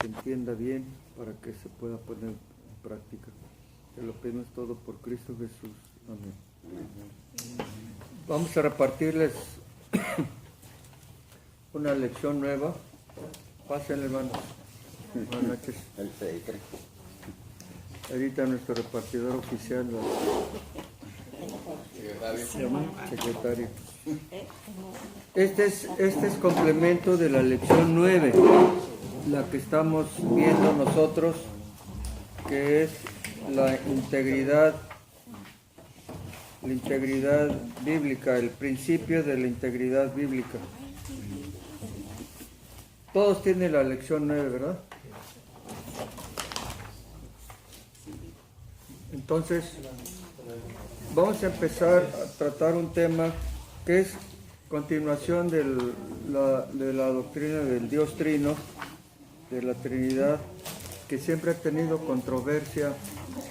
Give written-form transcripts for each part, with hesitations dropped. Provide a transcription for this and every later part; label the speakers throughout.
Speaker 1: entienda bien, para que se pueda poner en práctica. Te lo pedimos todo por Cristo Jesús. Amén. Vamos a repartirles una lección nueva. Pásenle, hermanos. Buenas noches. Ahorita nuestro repartidor oficial, secretario. Este es complemento de la lección 9, la que estamos viendo nosotros, que es la integridad bíblica, el principio de la integridad bíblica. Todos tienen la lección 9, ¿verdad? Entonces, vamos a empezar a tratar un tema que es continuación de la doctrina del Dios Trino, de la Trinidad, que siempre ha tenido controversia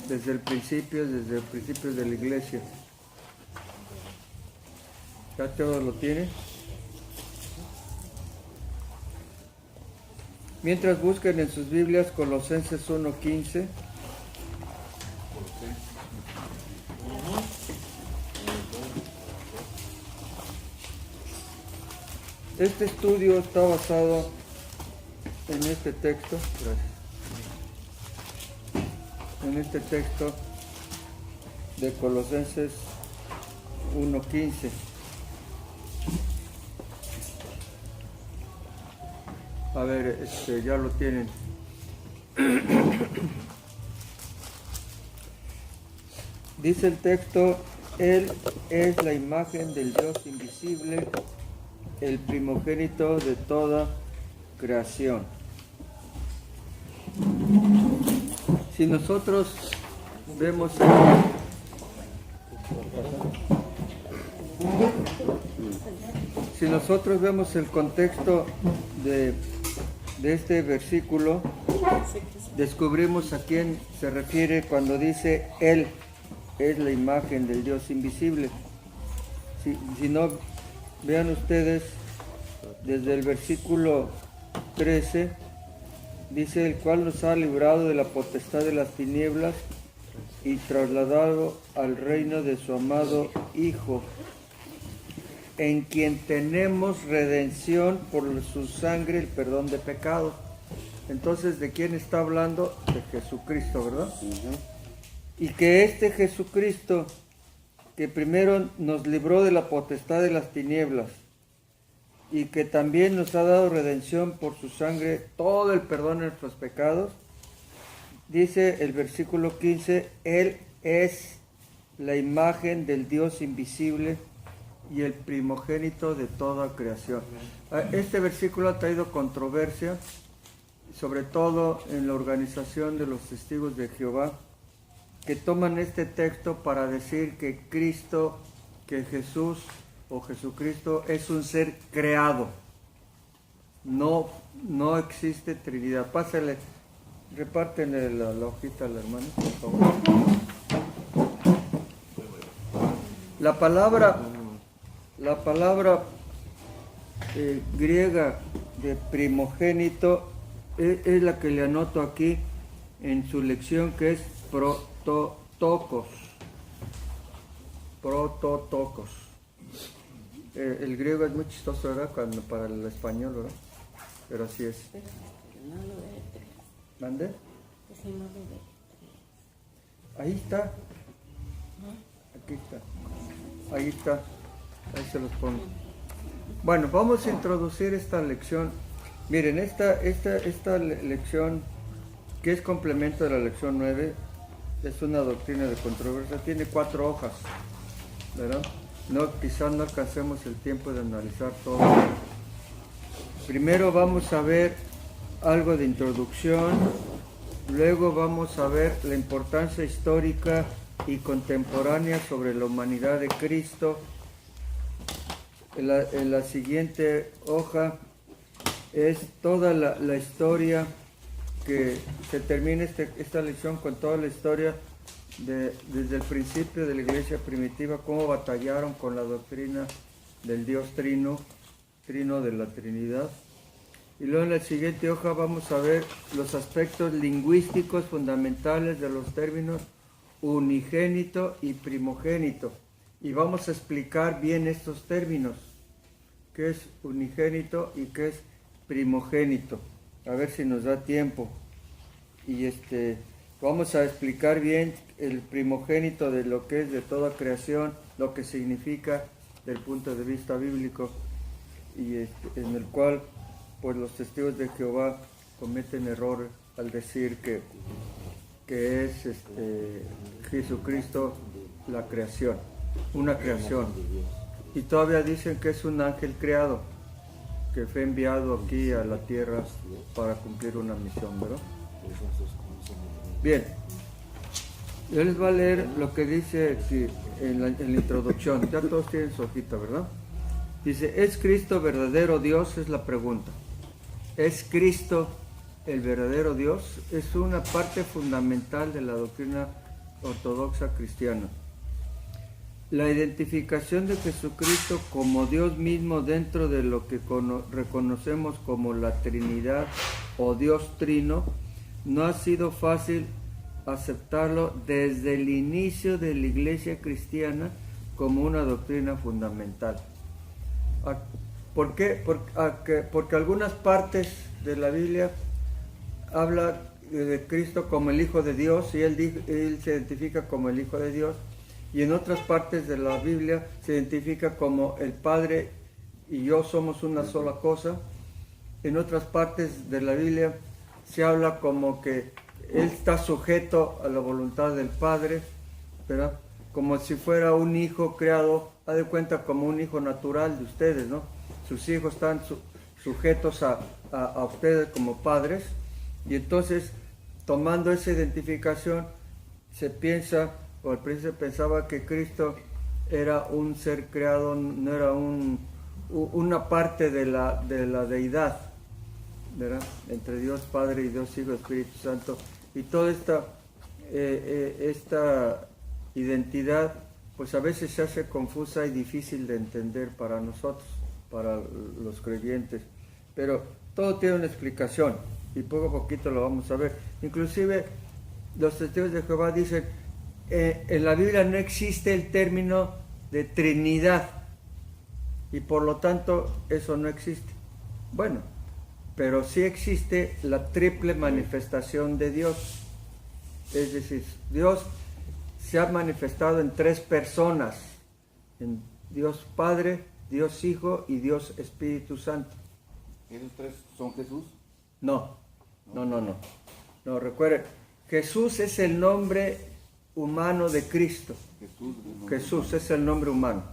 Speaker 1: desde el principio de la Iglesia. ¿Ya todos lo tienen? Mientras busquen en sus Biblias Colosenses 1:15. Este estudio está basado en este texto, en este texto de Colosenses 1:15. A ver, ya lo tienen. Dice el texto: Él es la imagen del Dios invisible, el primogénito de toda creación. Si nosotros vemos el contexto de este versículo, descubrimos a quién se refiere cuando dice Él es la imagen del Dios invisible. Si no, vean ustedes, desde el versículo 13, dice: el cual nos ha librado de la potestad de las tinieblas y trasladado al reino de su amado Hijo, en quien tenemos redención por su sangre, el perdón de pecados. Entonces, ¿de quién está hablando? De Jesucristo, ¿verdad? Y que este Jesucristo, que primero nos libró de la potestad de las tinieblas y que también nos ha dado redención por su sangre, todo el perdón de nuestros pecados, dice el versículo 15, Él es la imagen del Dios invisible y el primogénito de toda creación. Este versículo ha traído controversia, sobre todo en la organización de los testigos de Jehová, que toman este texto para decir que Jesús o Jesucristo es un ser creado. No existe Trinidad. Pásale, repártenle la hojita al hermano, por favor. La palabra griega de primogénito es la que le anoto aquí en su lección, que es prototokos. El griego es muy chistoso, ¿verdad? Para el español, ¿verdad? Pero así es. ¿Mande? Ahí está. Aquí está. Ahí está. Ahí se los pongo. Bueno, vamos a introducir esta lección. Miren, esta lección, que es complemento de la lección 9, es una doctrina de controversia. Tiene 4 hojas, ¿verdad? Quizás no alcancemos el tiempo de analizar todo. Primero vamos a ver algo de introducción, luego vamos a ver la importancia histórica y contemporánea sobre la humanidad de Cristo. En la siguiente hoja es toda la historia, que se termina esta lección con toda la historia desde el principio de la iglesia primitiva, cómo batallaron con la doctrina del Dios Trino de la Trinidad. Y luego en la siguiente hoja vamos a ver los aspectos lingüísticos fundamentales de los términos unigénito y primogénito. Y vamos a explicar bien estos términos, qué es unigénito y qué es primogénito. A ver si nos da tiempo. Y vamos a explicar bien el primogénito de lo que es de toda creación, lo que significa desde el punto de vista bíblico, y en el cual pues los testigos de Jehová cometen errores al decir que es Jesucristo la creación, una creación. Y todavía dicen que es un ángel creado, que fue enviado aquí a la tierra para cumplir una misión, ¿verdad? Bien, yo les voy a leer lo que dice aquí en la introducción. Ya todos tienen su hojita, ¿verdad? Dice, ¿es Cristo verdadero Dios? Es la pregunta. ¿Es Cristo el verdadero Dios? Es una parte fundamental de la doctrina ortodoxa cristiana. La identificación de Jesucristo como Dios mismo dentro de lo que reconocemos como la Trinidad o Dios Trino no ha sido fácil aceptarlo desde el inicio de la Iglesia cristiana como una doctrina fundamental. ¿Por qué? Porque algunas partes de la Biblia habla de Cristo como el Hijo de Dios y él se identifica como el Hijo de Dios, y en otras partes de la Biblia se identifica como el Padre y yo somos una sola cosa. En otras partes de la Biblia se habla como que Él está sujeto a la voluntad del Padre, ¿verdad? Como si fuera un hijo creado, haz de cuenta como un hijo natural de ustedes, ¿no? Sus hijos están sujetos a ustedes como padres, y entonces, tomando esa identificación, se piensa, o al principio pensaba que Cristo era un ser creado, no era una parte de la deidad, ¿verdad? Entre Dios Padre y Dios Hijo, Espíritu Santo, y toda esta identidad, pues a veces se hace confusa y difícil de entender para nosotros, para los creyentes, pero todo tiene una explicación y poco a poquito lo vamos a ver. Inclusive los testigos de Jehová dicen, en la Biblia no existe el término de Trinidad y por lo tanto eso no existe. Bueno, pero sí existe la triple manifestación de Dios, es decir, Dios se ha manifestado en tres personas, en Dios Padre, Dios Hijo y Dios Espíritu Santo.
Speaker 2: ¿Esos tres son Jesús?
Speaker 1: No, recuerden, Jesús es el nombre humano de Cristo. Jesús es el nombre humano,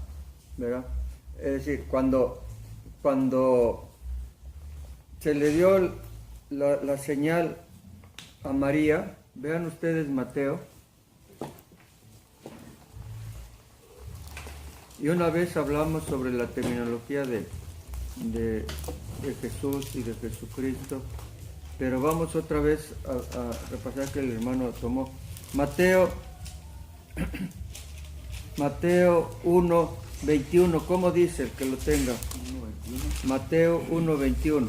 Speaker 1: ¿verdad? Es decir, cuando se le dio la señal a María, vean ustedes Mateo, y una vez hablamos sobre la terminología de Jesús y de Jesucristo, pero vamos otra vez a repasar que el hermano tomó. Mateo 1:21, ¿cómo dice el que lo tenga?
Speaker 2: 1:21.
Speaker 1: Mateo 1:21.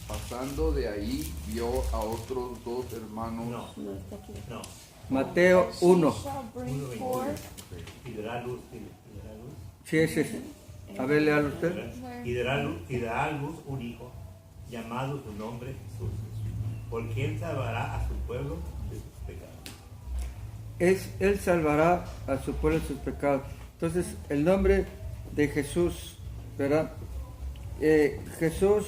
Speaker 2: Pasando de ahí vio a otros dos hermanos.
Speaker 3: No.
Speaker 1: Mateo 1.
Speaker 3: Y dará luz.
Speaker 1: Sí, ese es. A ver, léalo usted.
Speaker 3: Y dará a luz un hijo, llamado su nombre Jesús, porque él salvará a su pueblo de sus pecados.
Speaker 1: Él salvará a su pueblo de sus pecados. Entonces, el nombre de Jesús, ¿verdad? Jesús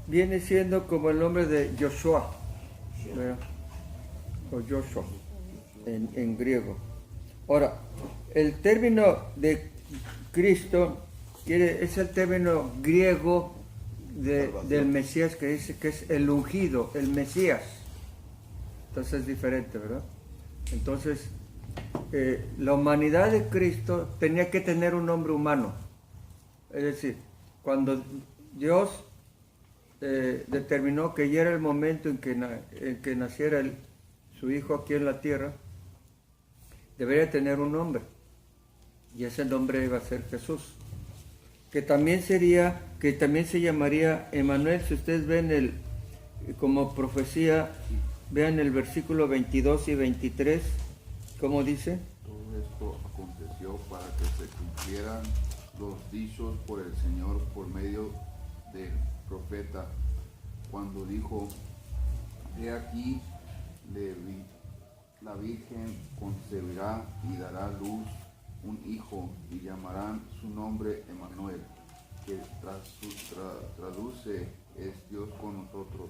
Speaker 1: viene siendo como el nombre de Joshua, ¿verdad? O Joshua en griego. Ahora, el término de Cristo es el término griego del Mesías, que dice que es el ungido, el Mesías. Entonces es diferente, ¿verdad? Entonces, la humanidad de Cristo tenía que tener un nombre humano. Es decir, cuando Dios determinó que ya era el momento en que naciera su hijo aquí en la tierra, debería tener un nombre, y ese nombre iba a ser Jesús. que también se llamaría Emmanuel. Si ustedes ven como profecía, vean el versículo 22 y 23, ¿cómo dice?
Speaker 2: Todo esto aconteció para que se cumplieran los dichos por el Señor por medio del profeta, cuando dijo: he aquí, la Virgen concebirá y dará a luz un hijo, y llamarán su nombre Emmanuel, que traduce es Dios con nosotros.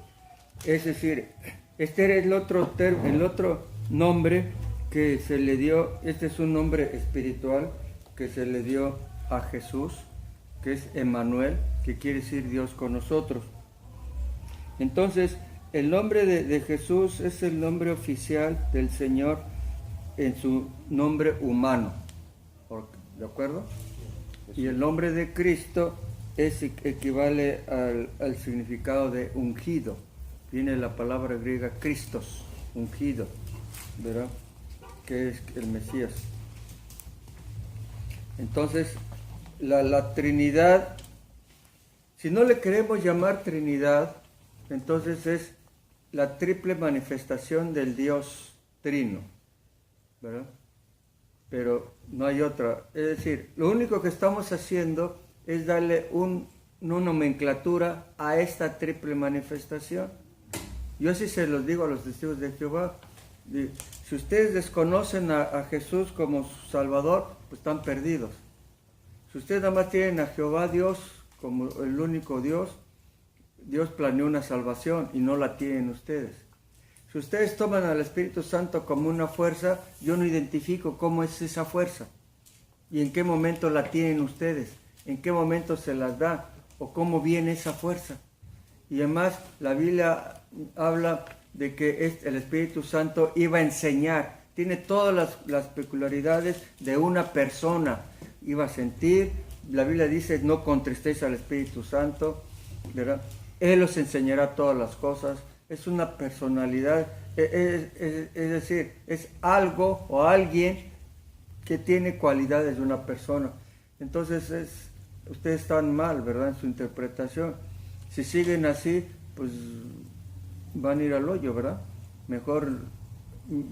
Speaker 1: Es decir, este era el otro nombre que se le dio. Este es un nombre espiritual que se le dio a Jesús, que es Emmanuel, que quiere decir Dios con nosotros. Entonces, el nombre de Jesús es el nombre oficial del Señor en su nombre humano, ¿de acuerdo? Y el nombre de Cristo equivale al significado de ungido. Viene la palabra griega Christos, ungido, ¿verdad? Que es el Mesías. Entonces, la Trinidad, si no le queremos llamar Trinidad, entonces es la triple manifestación del Dios Trino, ¿verdad? Pero no hay otra. Es decir, lo único que estamos haciendo es darle una nomenclatura a esta triple manifestación. Yo sí se los digo a los testigos de Jehová: si ustedes desconocen a Jesús como su Salvador, pues están perdidos. Si ustedes nada más tienen a Jehová Dios como el único Dios, Dios planeó una salvación y no la tienen ustedes. Si ustedes toman al Espíritu Santo como una fuerza, yo no identifico cómo es esa fuerza y en qué momento la tienen ustedes, en qué momento se las da o cómo viene esa fuerza. Y además la Biblia habla de que el Espíritu Santo iba a enseñar, tiene todas las peculiaridades de una persona, iba a sentir. La Biblia dice: no contristéis al Espíritu Santo, ¿verdad? Él os enseñará todas las cosas. Es una personalidad, es decir, es algo o alguien que tiene cualidades de una persona. Entonces ustedes están mal, ¿verdad?, en su interpretación. Si siguen así, pues van a ir al hoyo, ¿verdad? Mejor,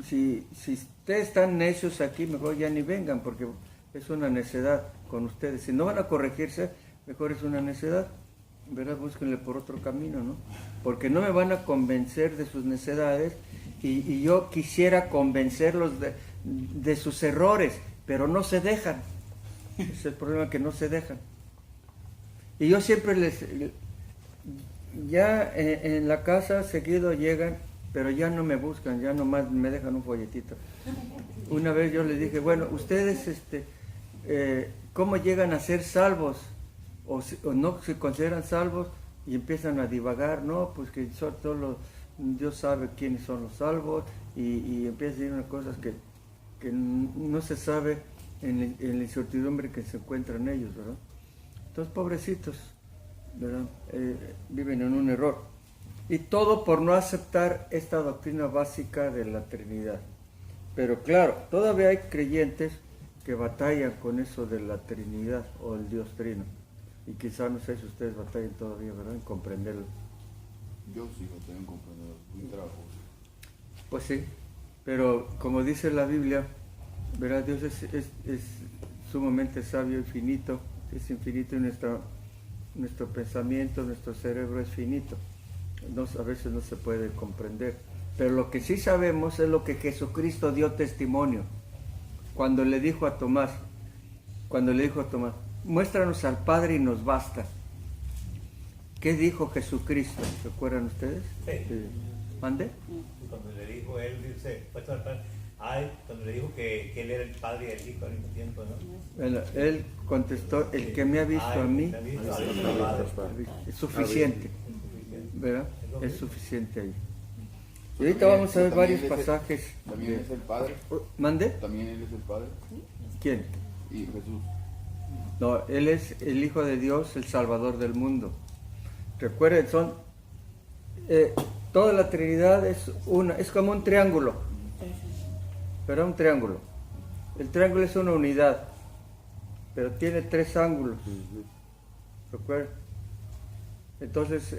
Speaker 1: si ustedes están necios aquí, mejor ya ni vengan, porque es una necedad con ustedes. Si no van a corregirse, mejor es una necedad, ¿verdad? Búsquenle por otro camino, ¿no? Porque no me van a convencer de sus necedades y yo quisiera convencerlos de sus errores, pero no se dejan. Es el problema, que no se dejan. Y yo siempre ya en la casa seguido llegan, pero ya no me buscan, ya nomás me dejan un folletito. Una vez yo les dije: bueno, ustedes ¿cómo llegan a ser salvos? O no se consideran salvos, y empiezan a divagar. No, pues que solo Dios sabe quiénes son los salvos, y empiezan a decir unas cosas que no se sabe en la incertidumbre que se encuentran ellos, ¿verdad? Entonces, pobrecitos, ¿verdad? Viven en un error. Y todo por no aceptar esta doctrina básica de la Trinidad. Pero claro, todavía hay creyentes que batallan con eso de la Trinidad o el Dios Trino. Y quizás, no sé si ustedes batallan todavía, ¿verdad?, en comprenderlo.
Speaker 2: Yo sí lo tengo en comprenderlo, muy trabajoso.
Speaker 1: Pues sí, pero como dice la Biblia, ¿verdad?, Dios es sumamente sabio y finito, es infinito, y nuestro pensamiento, nuestro cerebro es finito. A veces no se puede comprender. Pero lo que sí sabemos es lo que Jesucristo dio testimonio cuando le dijo a Tomás, muéstranos al Padre y nos basta. ¿Qué dijo Jesucristo? ¿Se acuerdan ustedes?
Speaker 3: Sí.
Speaker 1: ¿Mande?
Speaker 3: Cuando le dijo, él dice, cuando le dijo que él era el Padre y el Hijo al mismo tiempo, ¿no?
Speaker 1: Bueno, él contestó: el que me ha visto a mí es suficiente, ¿verdad? Es suficiente ahí. Y ahorita vamos a ver varios pasajes.
Speaker 2: ¿También es el Padre?
Speaker 1: ¿Mande?
Speaker 2: ¿También Él es el Padre?
Speaker 1: ¿Quién?
Speaker 2: Y Jesús.
Speaker 1: No, Él es el Hijo de Dios, el Salvador del mundo. Recuerden, toda la Trinidad es como un triángulo, pero un triángulo. El triángulo es una unidad, pero tiene tres ángulos. ¿Recuerdan? Entonces,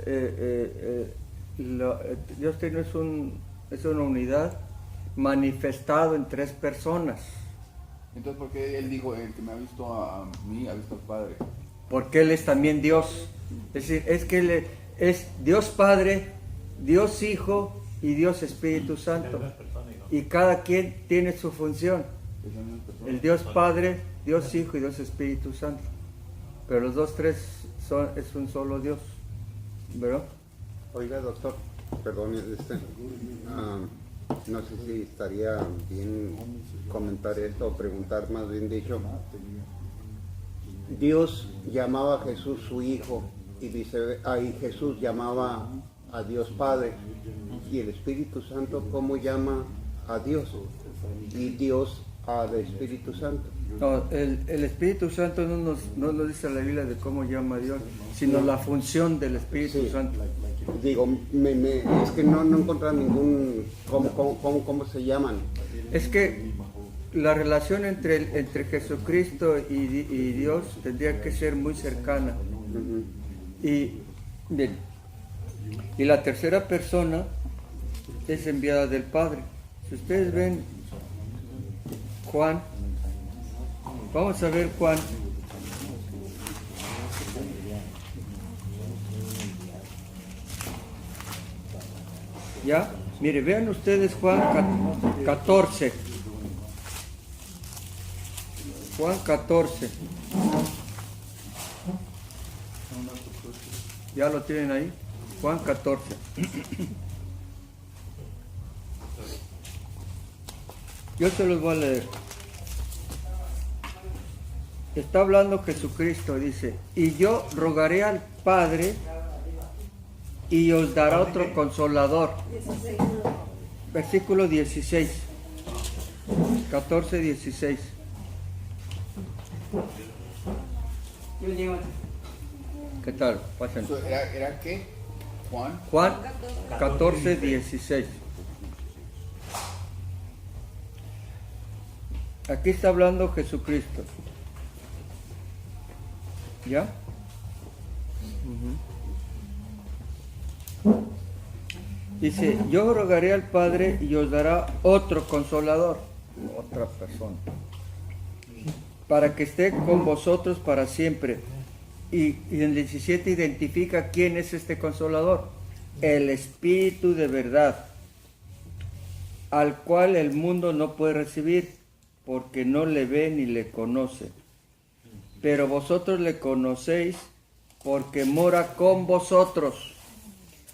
Speaker 1: Dios Trino es una unidad manifestado en tres personas.
Speaker 2: Entonces, ¿por qué él dijo, el que me ha visto a mí, ha visto al Padre?
Speaker 1: Porque Él es también Dios. Es decir, es que Él es Dios Padre, Dios Hijo y Dios Espíritu Santo. Y cada quien tiene su función.
Speaker 2: Es la misma persona.
Speaker 1: El Dios Padre, Dios Hijo y Dios Espíritu Santo. Pero los dos, tres es un solo Dios. ¿Verdad?
Speaker 4: Oiga, doctor, perdón, no sé si estaría bien comentar esto o preguntar, más bien dicho. Dios llamaba a Jesús su hijo y Jesús llamaba a Dios Padre, y el Espíritu Santo, ¿cómo llama a Dios? Y Dios al Espíritu Santo.
Speaker 1: No, el Espíritu Santo no nos dice la Biblia de cómo llama a Dios, sino la función del Espíritu
Speaker 4: Sí.
Speaker 1: Santo.
Speaker 4: Digo, es que no encontré ningún, ¿cómo se llaman?
Speaker 1: Es que la relación entre Jesucristo y Dios tendría que ser muy cercana. Y bien, y la tercera persona es enviada del Padre. Si ustedes ven Juan, vamos a ver Juan. ¿Ya? Mire, vean ustedes Juan 14. Juan 14. ¿Ya lo tienen ahí? Juan 14. Yo se los voy a leer. Está hablando Jesucristo, dice, y yo rogaré al Padre y os dará otro consolador. Versículo 16. 14, 16. ¿Qué tal? Pasen.
Speaker 2: ¿Era qué? Juan.
Speaker 1: Juan 14, 16. Aquí está hablando Jesucristo. ¿Ya? Dice, yo rogaré al Padre y os dará otro consolador, otra persona, para que esté con vosotros para siempre. Y en el 17 identifica quién es este consolador: el Espíritu de verdad, al cual el mundo no puede recibir, porque no le ve ni le conoce. Pero vosotros le conocéis, porque mora con vosotros.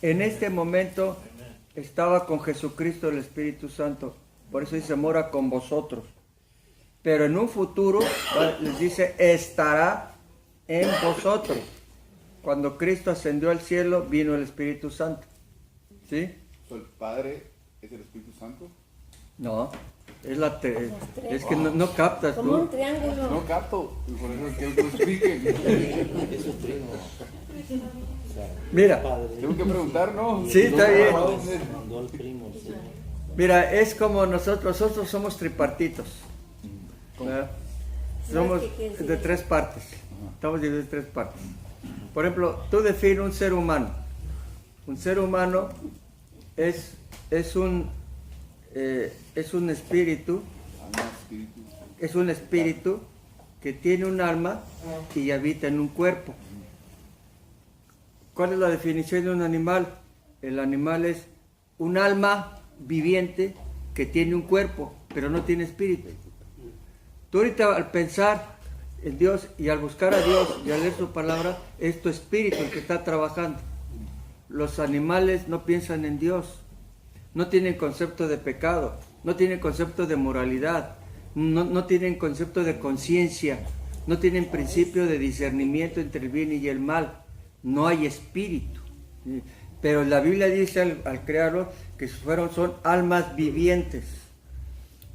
Speaker 1: En este momento estaba con Jesucristo el Espíritu Santo, por eso dice mora con vosotros. Pero en un futuro les dice estará en vosotros. Cuando Cristo ascendió al cielo, vino el Espíritu Santo. ¿Sí?
Speaker 2: ¿El Padre es el Espíritu Santo?
Speaker 1: No, es que no captas
Speaker 5: Como un
Speaker 1: tú.
Speaker 5: triángulo.
Speaker 2: No capto, y por eso quiero que lo expliquen.
Speaker 1: Mira,
Speaker 2: Tengo que preguntar, ¿no?
Speaker 1: Sí, está bien.
Speaker 6: Mandó al primo, sí.
Speaker 1: mira, es como nosotros somos tripartitos. ¿Verdad? Somos
Speaker 5: ¿Qué quiere decir
Speaker 1: de
Speaker 5: eso?
Speaker 1: tres partes. Estamos divididos en tres partes. Por ejemplo, tú defines un ser humano. Un ser humano es un espíritu,
Speaker 2: Alma, espíritu.
Speaker 1: es un espíritu que tiene un alma y habita en un cuerpo. ¿Cuál es la definición de un animal? El animal es un alma viviente que tiene un cuerpo, pero no tiene espíritu. Tú ahorita al pensar en Dios y al buscar a Dios y al leer su palabra, es tu espíritu el que está trabajando. Los animales no piensan en Dios, no tienen concepto de pecado, no tienen concepto de moralidad, no tienen concepto de conciencia, no tienen principio de discernimiento entre el bien y el mal. No hay espíritu. ¿Sí? Pero la Biblia dice al crearlo que son almas vivientes.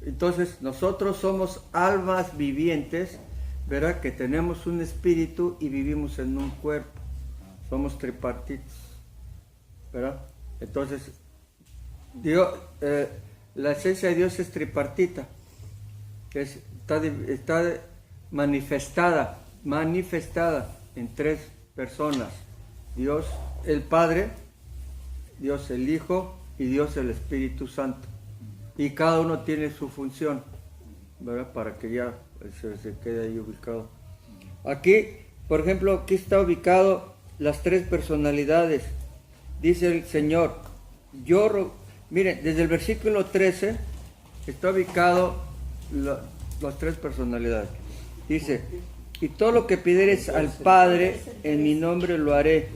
Speaker 1: Entonces nosotros somos almas vivientes, ¿verdad? Que tenemos un espíritu y vivimos en un cuerpo. Somos tripartitos, ¿verdad? Entonces, Dios, la esencia de Dios es tripartita. Está manifestada en tres personas. Dios el Padre, Dios el Hijo y Dios el Espíritu Santo. Y cada uno tiene su función, ¿verdad? Para que ya se quede ahí ubicado. Aquí, por ejemplo, aquí está ubicado las tres personalidades. Dice el Señor, miren, desde el versículo 13 está ubicado las tres personalidades. Dice, y todo lo que pidieres al Padre en mi nombre lo haré,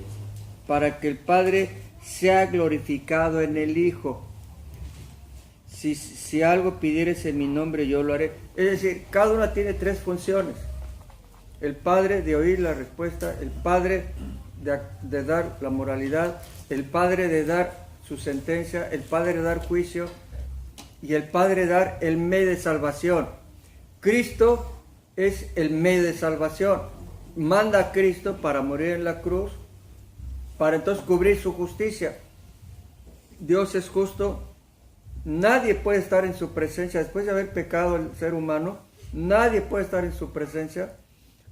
Speaker 1: para que el Padre sea glorificado en el Hijo. Si algo pidieres en mi nombre, yo lo haré. Es decir, cada una tiene tres funciones. El Padre de oír la respuesta, el Padre de dar la moralidad, el Padre de dar su sentencia, el Padre de dar juicio y el Padre de dar el medio de salvación. Cristo es el medio de salvación. Manda a Cristo para morir en la cruz, para entonces cubrir su justicia. Dios es justo. Nadie puede estar en su presencia, después de haber pecado el ser humano, nadie puede estar en su presencia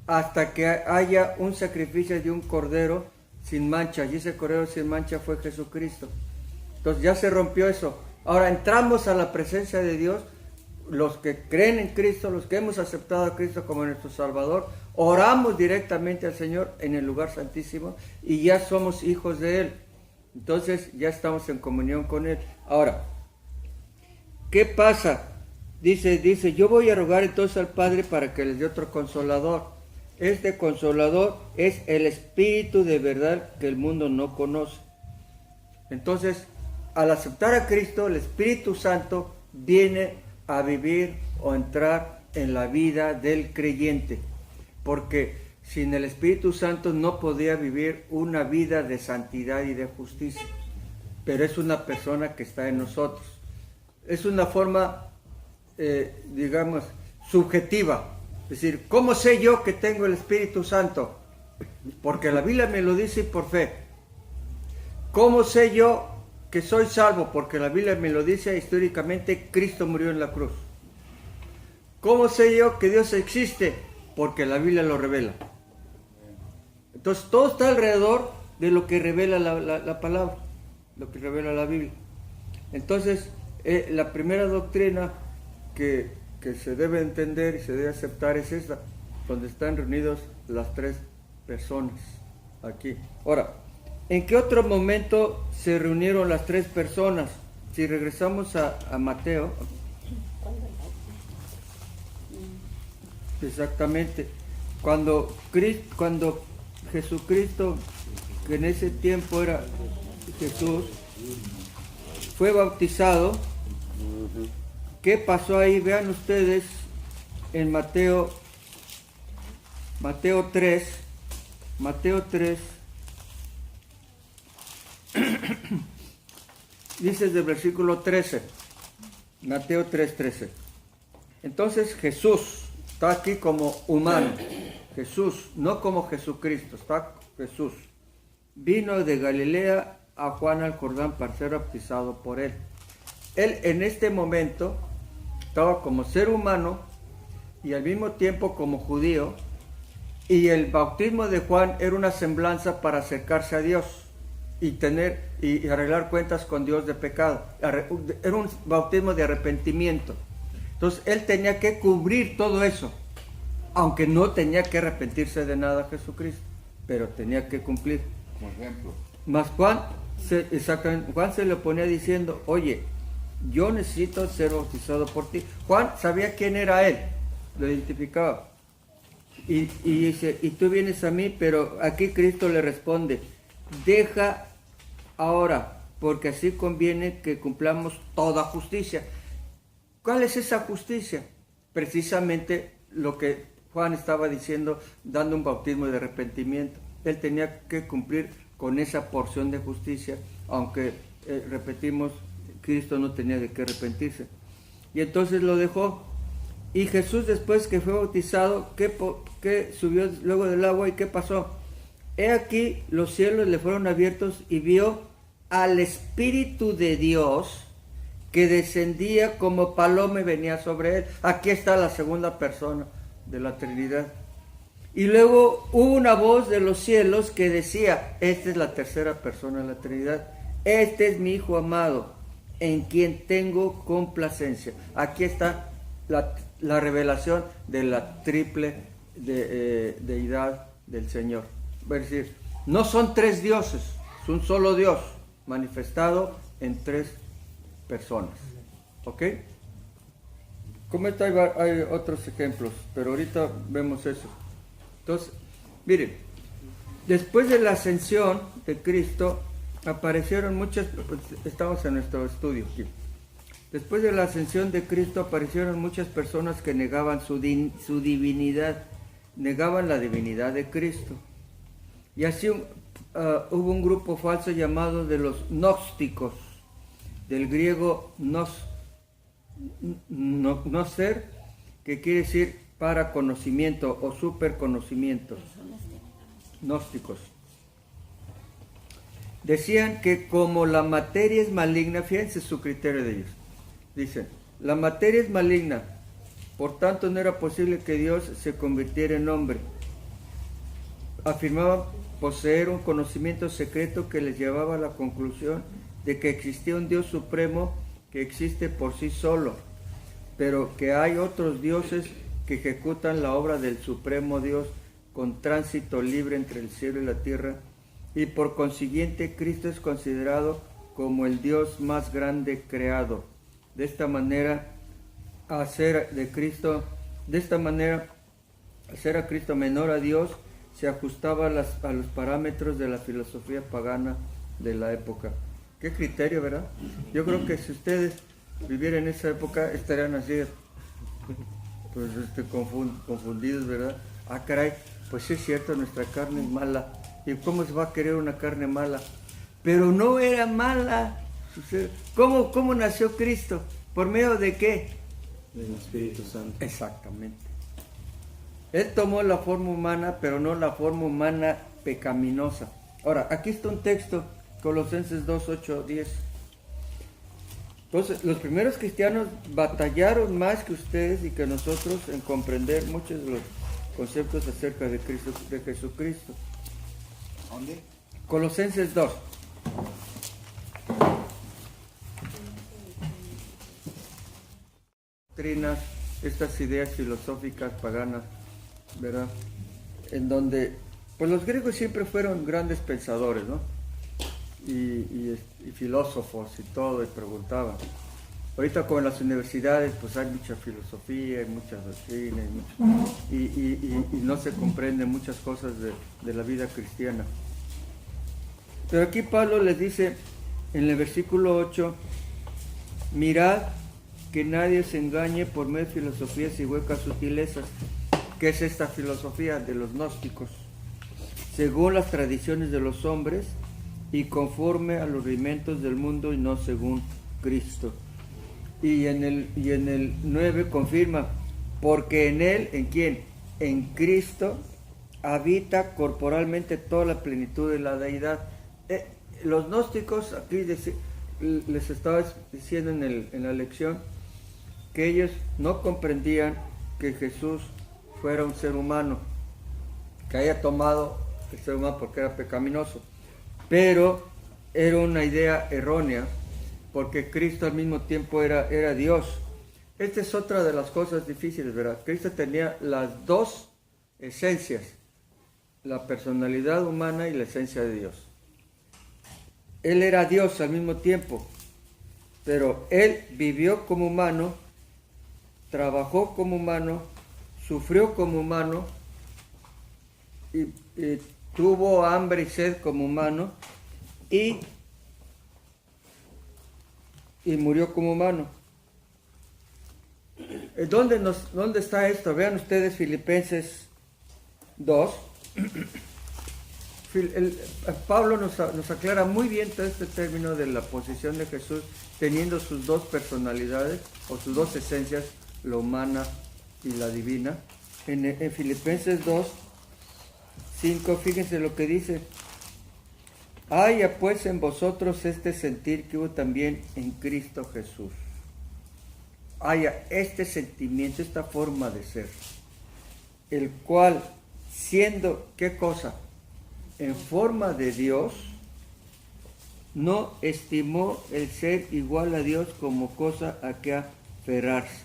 Speaker 1: hasta que haya un sacrificio de un cordero sin mancha, y ese cordero sin mancha fue Jesucristo. Entonces ya se rompió eso. Ahora entramos a la presencia de Dios, los que creen en Cristo, los que hemos aceptado a Cristo como nuestro Salvador, oramos directamente al Señor en el lugar santísimo y ya somos hijos de Él. Entonces ya estamos en comunión con Él. Ahora, ¿qué pasa? Dice, yo voy a rogar entonces al Padre para que les dé otro consolador. Este consolador es el Espíritu de verdad que el mundo no conoce. Entonces, al aceptar a Cristo, el Espíritu Santo viene a vivir o entrar en la vida del creyente. Porque sin el Espíritu Santo no podía vivir una vida de santidad y de justicia. Pero es una persona que está en nosotros. Es una forma, digamos, subjetiva. Es decir, ¿cómo sé yo que tengo el Espíritu Santo? Porque la Biblia me lo dice por fe. ¿Cómo sé yo que soy salvo? Porque la Biblia me lo dice históricamente, Cristo murió en la cruz. ¿Cómo sé yo que Dios existe? Porque la Biblia lo revela. Entonces todo está alrededor de lo que revela la palabra, lo que revela la Biblia. Entonces, la primera doctrina que se debe entender y se debe aceptar es esta, donde están reunidos las tres personas aquí. Ahora, ¿en qué otro momento se reunieron las tres personas? Si regresamos a Mateo, exactamente, cuando Jesucristo, que en ese tiempo era Jesús, fue bautizado, ¿qué pasó ahí? Vean ustedes en Mateo 3, dice desde el versículo 13, Mateo 3:13. Entonces Jesús está aquí como humano, Jesús, no como Jesucristo, está Jesús. Vino de Galilea a Juan al Jordán para ser bautizado por él. Él en este momento estaba como ser humano y al mismo tiempo como judío, y el bautismo de Juan era una semblanza para acercarse a Dios y arreglar cuentas con Dios de pecado. Era un bautismo de arrepentimiento. Entonces él tenía que cubrir todo eso, aunque no tenía que arrepentirse de nada Jesucristo, pero tenía que cumplir.
Speaker 2: Como ejemplo.
Speaker 1: Mas Juan se le ponía diciendo, oye, yo necesito ser bautizado por ti. Juan sabía quién era él, lo identificaba. Y dice, y tú vienes a mí, pero aquí Cristo le responde, deja ahora, porque así conviene que cumplamos toda justicia. ¿Cuál es esa justicia? Precisamente lo que Juan estaba diciendo, dando un bautismo de arrepentimiento. Él tenía que cumplir con esa porción de justicia, aunque, repetimos, Cristo no tenía de qué arrepentirse. Y entonces lo dejó. Y Jesús, después que fue bautizado, ¿qué subió luego del agua y qué pasó? He aquí, los cielos le fueron abiertos y vio al Espíritu de Dios que descendía como paloma y venía sobre él. Aquí está la segunda persona de la Trinidad. Y luego hubo una voz de los cielos que decía, esta es la tercera persona de la Trinidad, este es mi Hijo amado, en quien tengo complacencia. Aquí está la revelación de la triple deidad del Señor. Es decir, no son tres dioses, es un solo Dios manifestado en tres personas. ¿Ok? Como esto hay otros ejemplos, pero ahorita vemos eso. Entonces, miren, después de la ascensión de Cristo, aparecieron muchas, estamos en nuestro estudio aquí. Después de la ascensión de Cristo aparecieron muchas personas que negaban su divinidad, negaban la divinidad de Cristo. Y así hubo un grupo falso llamado de los gnósticos, del griego gnoser, que quiere decir para conocimiento o super conocimiento. Gnósticos. Decían que como la materia es maligna, fíjense su criterio de ellos. Dicen, la materia es maligna, por tanto no era posible que Dios se convirtiera en hombre. Afirmaban poseer un conocimiento secreto que les llevaba a la conclusión de que existía un Dios supremo que existe por sí solo, pero que hay otros dioses que ejecutan la obra del supremo Dios con tránsito libre entre el cielo y la tierra, y por consiguiente Cristo es considerado como el Dios más grande creado. De esta manera, hacer a Cristo menor a Dios se ajustaba a los parámetros de la filosofía pagana de la época. ¿Qué criterio, verdad? Yo creo que si ustedes vivieran en esa época estarían así, pues confundidos, ¿verdad? Ah, caray, pues sí es cierto, nuestra carne es mala. ¿Y cómo se va a querer una carne mala? Pero no era mala. ¿Cómo nació Cristo? ¿Por medio de qué?
Speaker 6: Del Espíritu Santo.
Speaker 1: Exactamente. Él tomó la forma humana, pero no la forma humana pecaminosa. Ahora, aquí está un texto, Colosenses 2, 8, 10. Entonces, los primeros cristianos batallaron más que ustedes y que nosotros en comprender muchos de los conceptos acerca de Cristo, de Jesucristo.
Speaker 2: ¿Dónde?
Speaker 1: Colosenses 2. Doctrinas, estas ideas filosóficas paganas, ¿verdad? En donde, pues los griegos siempre fueron grandes pensadores, ¿no? Y filósofos y todo, y preguntaban. Ahorita como en las universidades, pues hay mucha filosofía, hay muchas doctrinas, y no se comprenden muchas cosas de la vida cristiana. Pero aquí Pablo les dice en el versículo 8, mirad que nadie se engañe por medio de filosofías y huecas sutilezas. ¿Qué es esta filosofía de los gnósticos? Según las tradiciones de los hombres y conforme a los rudimentos del mundo y no según Cristo. Y en el 9 confirma, porque en él, ¿en quién? En Cristo habita corporalmente toda la plenitud de la deidad. Los gnósticos, aquí les estaba diciendo en la lección, que ellos no comprendían que Jesús fuera un ser humano, que haya tomado el ser humano porque era pecaminoso, pero era una idea errónea, porque Cristo al mismo tiempo era Dios. Esta es otra de las cosas difíciles, ¿verdad? Cristo tenía las dos esencias, la personalidad humana y la esencia de Dios. Él era Dios al mismo tiempo, pero Él vivió como humano, trabajó como humano, sufrió como humano, y tuvo hambre y sed como humano, y murió como humano. ¿Dónde está esto? Vean ustedes Filipenses 2. Pablo nos aclara muy bien todo este término de la posición de Jesús teniendo sus dos personalidades o sus dos esencias, la humana y la divina. En Filipenses 2, 5, fíjense lo que dice: haya pues en vosotros este sentir que hubo también en Cristo Jesús. Haya este sentimiento, esta forma de ser, el cual, siendo, ¿qué cosa? En forma de Dios, no estimó el ser igual a Dios como cosa a que aferrarse,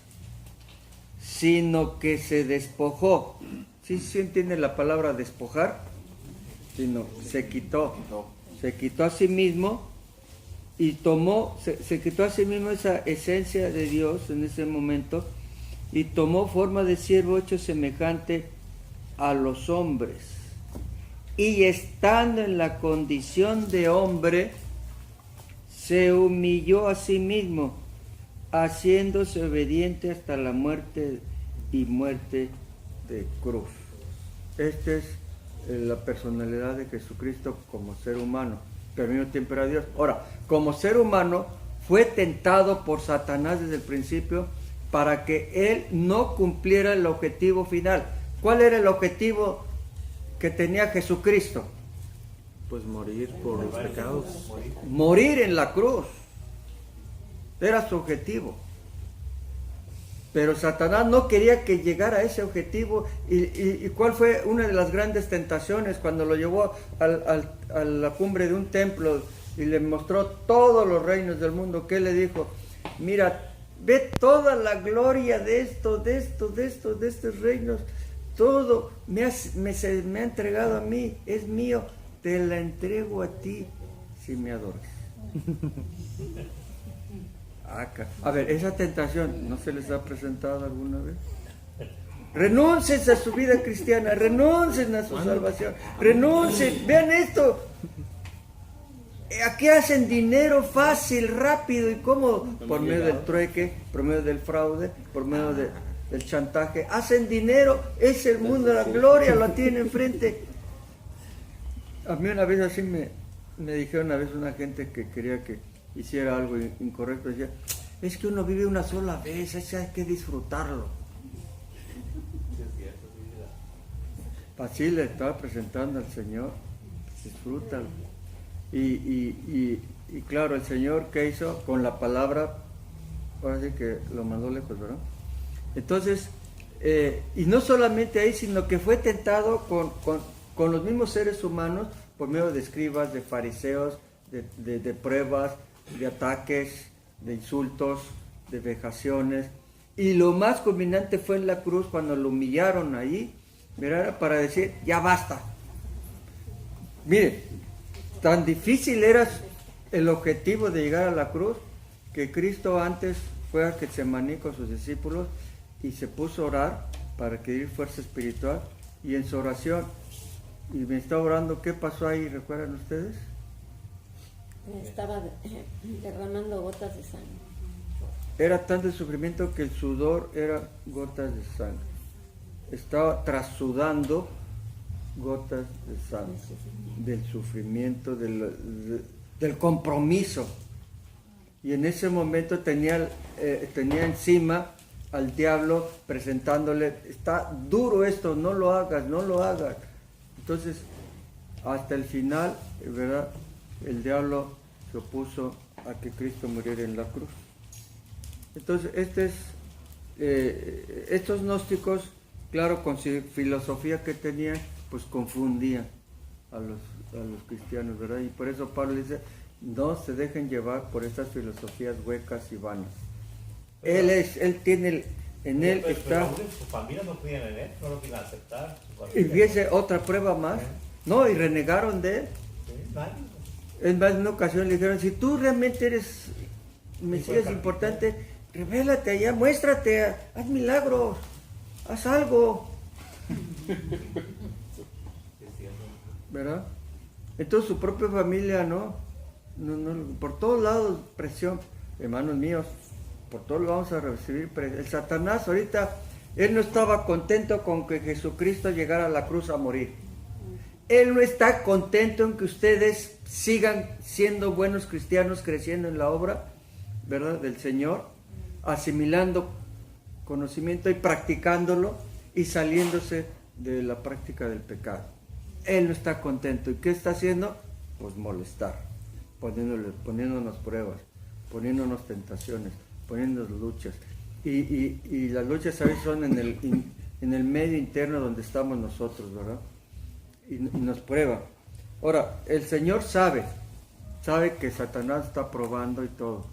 Speaker 1: sino que se despojó. ¿Sí entiende la palabra despojar? Sino se quitó a sí mismo y tomó, se quitó a sí mismo esa esencia de Dios en ese momento y tomó forma de siervo hecho semejante a los hombres. Y estando en la condición de hombre, se humilló a sí mismo, haciéndose obediente hasta la muerte y muerte de cruz. Esta es la personalidad de Jesucristo como ser humano, pero al mismo tiempo era Dios. Ahora, como ser humano fue tentado por Satanás desde el principio para que él no cumpliera el objetivo final. ¿Cuál era el objetivo que tenía Jesucristo?
Speaker 6: Pues morir por los pecados.
Speaker 1: Morir en la cruz. Era su objetivo. Pero Satanás no quería que llegara a ese objetivo. ¿Y cuál fue una de las grandes tentaciones cuando lo llevó a la cumbre de un templo y le mostró todos los reinos del mundo? ¿Qué le dijo? Mira, ve toda la gloria de estos reinos. Todo me ha entregado a mí, es mío. Te la entrego a ti si me adoras. A ver, esa tentación, ¿no se les ha presentado alguna vez? Renuncien a su vida cristiana, renuncien a su salvación, renuncien, vean esto. Aquí hacen dinero fácil, rápido y cómodo, por medio del trueque, por medio del fraude, por medio del chantaje. Hacen dinero, es el mundo de la gloria, lo tienen enfrente. A mí una vez así me dijeron una vez una gente que quería que hiciera algo incorrecto, decía, es que uno vive una sola vez, hay que disfrutarlo. Así le estaba presentando al Señor, disfrútalo. Y claro, el Señor, ¿qué hizo? Con la palabra, ahora sí que lo mandó lejos, ¿verdad? Entonces, y no solamente ahí, sino que fue tentado con los mismos seres humanos por medio de escribas, de fariseos, de pruebas, de ataques, de insultos, de vejaciones. Y lo más culminante fue en la cruz cuando lo humillaron ahí, ¿verdad? Para decir, ya basta. Mire, tan difícil era el objetivo de llegar a la cruz que Cristo antes fue a Getsemaní con sus discípulos y se puso a orar para adquirir fuerza espiritual, y en su oración, y me estaba orando, ¿qué pasó ahí? ¿Recuerdan ustedes?
Speaker 5: Estaba derramando gotas de sangre.
Speaker 1: Era tanto el sufrimiento que el sudor era gotas de sangre. Estaba trasudando gotas de sangre, del sufrimiento, del compromiso. Y en ese momento tenía encima al diablo presentándole, está duro esto, no lo hagas. Entonces, hasta el final, ¿verdad? El diablo se opuso a que Cristo muriera en la cruz. Entonces, estos gnósticos, claro, con su filosofía que tenían, pues confundían a los cristianos, ¿verdad? Y por eso Pablo dice, no se dejen llevar por estas filosofías huecas y vanas. Él tiene, en él está...
Speaker 3: Sus familias no creían en él, no lo querían aceptar.
Speaker 1: Y fíjese, otra prueba más, no, y renegaron de él. En más de una ocasión le dijeron, si tú realmente eres Mesías importante, revélate allá, muéstrate, haz milagros, haz algo. ¿Verdad? Entonces su propia familia, no, por todos lados presión, hermanos míos, por todos lados vamos a recibir presión. El Satanás ahorita, él no estaba contento con que Jesucristo llegara a la cruz a morir. Él no está contento en que ustedes sigan siendo buenos cristianos, creciendo en la obra, ¿verdad?, del Señor, asimilando conocimiento y practicándolo y saliéndose de la práctica del pecado. Él no está contento. ¿Y qué está haciendo? Pues molestar, poniéndonos pruebas, poniéndonos tentaciones, poniéndonos luchas. Y las luchas a veces son en en el medio interno donde estamos nosotros, ¿verdad? Y nos prueba. Ahora, el Señor sabe que Satanás está probando y todo,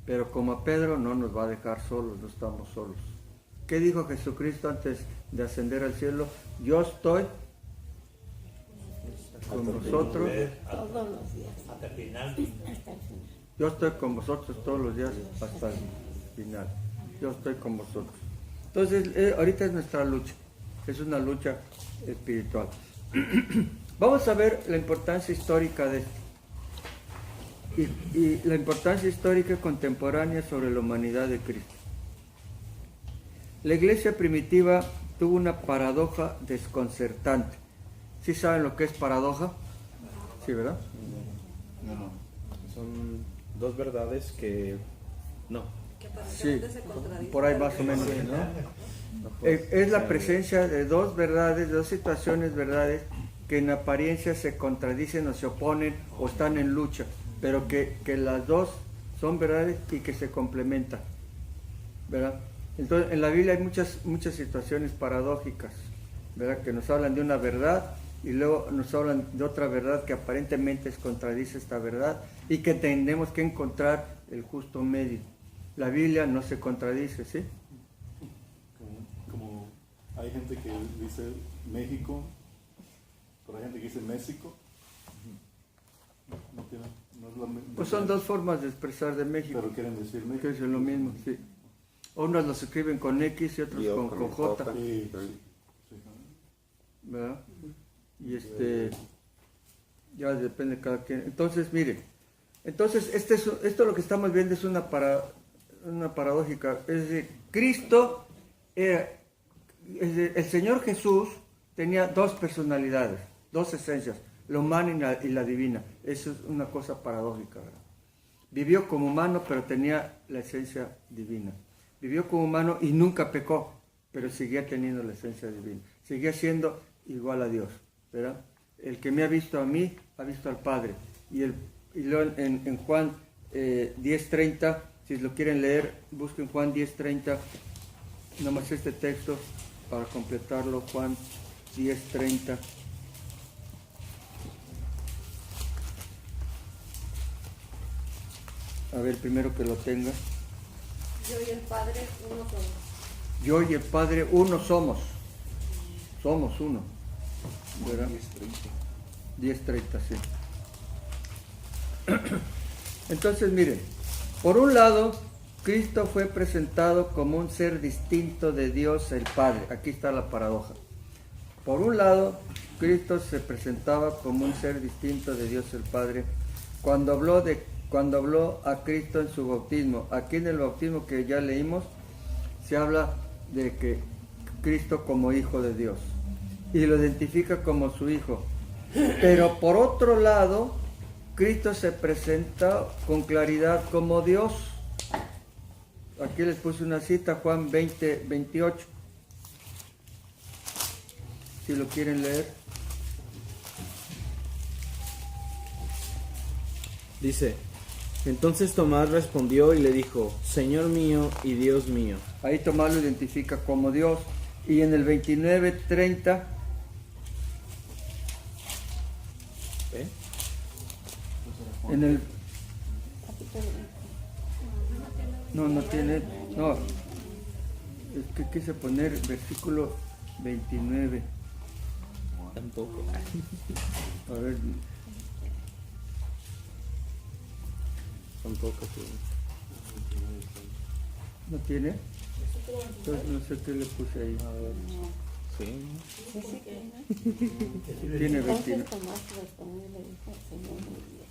Speaker 1: pero como a Pedro no nos va a dejar solos, no estamos solos. ¿Qué dijo Jesucristo antes de ascender al cielo? Yo estoy con vosotros
Speaker 5: Todos los días.
Speaker 3: Hasta el final.
Speaker 5: Hasta el final.
Speaker 1: Yo estoy con vosotros todos los días hasta el final. Yo estoy con vosotros. Entonces, ahorita es nuestra lucha. Es una lucha espiritual. Vamos a ver la importancia histórica de esto. Y la importancia histórica contemporánea sobre la humanidad de Cristo. La iglesia primitiva tuvo una paradoja desconcertante. ¿Sí saben lo que es paradoja? Sí, ¿verdad?
Speaker 2: No.
Speaker 6: Son dos verdades que no.
Speaker 1: Sí, por ahí más o menos, ¿no? Es la presencia de dos verdades, de dos situaciones, verdades, que en apariencia se contradicen o se oponen o están en lucha, pero que las dos son verdades y que se complementan, ¿verdad? Entonces, en la Biblia hay muchas situaciones paradójicas, ¿verdad? Que nos hablan de una verdad y luego nos hablan de otra verdad que aparentemente contradice esta verdad y que tenemos que encontrar el justo medio. La Biblia no se contradice, ¿sí?
Speaker 7: Como hay gente que dice México, pero hay gente que dice México. No es lo mismo.
Speaker 1: Pues son dos formas de expresar de México,
Speaker 7: Pero quieren decir México.
Speaker 1: que es lo mismo, sí. Unos los escriben con X y otros con J,
Speaker 7: Sí.
Speaker 1: ¿verdad? Y ya depende de cada quien. Entonces, miren, esto lo que estamos viendo es una paradójica. Es decir, Cristo el Señor Jesús tenía dos personalidades, dos esencias, la humana y la divina. Eso es una cosa paradójica, ¿verdad? Vivió como humano, pero tenía la esencia divina. Vivió como humano y nunca pecó, pero seguía teniendo la esencia divina. Seguía siendo igual a Dios, ¿verdad? El que me ha visto a mí, ha visto al Padre. Y luego en Juan 10:30, si lo quieren leer, busquen Juan 10:30, nomás este texto para completarlo, Juan 10:30. A ver, primero que lo tenga.
Speaker 5: Yo y el Padre uno somos.
Speaker 1: Yo y el Padre uno somos. Somos uno. ¿Verdad? 10:30, sí. Entonces, miren, por un lado, Cristo fue presentado como un ser distinto de Dios el Padre. Aquí está la paradoja. Por un lado, Cristo se presentaba como un ser distinto de Dios el Padre cuando habló a Cristo en su bautismo. Aquí en el bautismo que ya leímos, se habla de que Cristo como hijo de Dios y lo identifica como su hijo. Pero por otro lado, Cristo se presenta con claridad como Dios. Aquí les puse una cita, Juan 20:28. Si lo quieren leer.
Speaker 6: Dice, entonces Tomás respondió y le dijo, Señor mío y Dios mío.
Speaker 1: Ahí Tomás lo identifica como Dios. Y en el 29:30, en el... No tiene... No, es que quise poner versículo 29.
Speaker 6: Tampoco.
Speaker 1: A ver,
Speaker 6: Tampoco. Sí.
Speaker 1: ¿no tiene? Entonces no sé qué le puse ahí.
Speaker 6: Sí.
Speaker 1: Tiene
Speaker 5: Entonces
Speaker 1: 29.
Speaker 5: Tomás respondió y le dijo, Señor mío.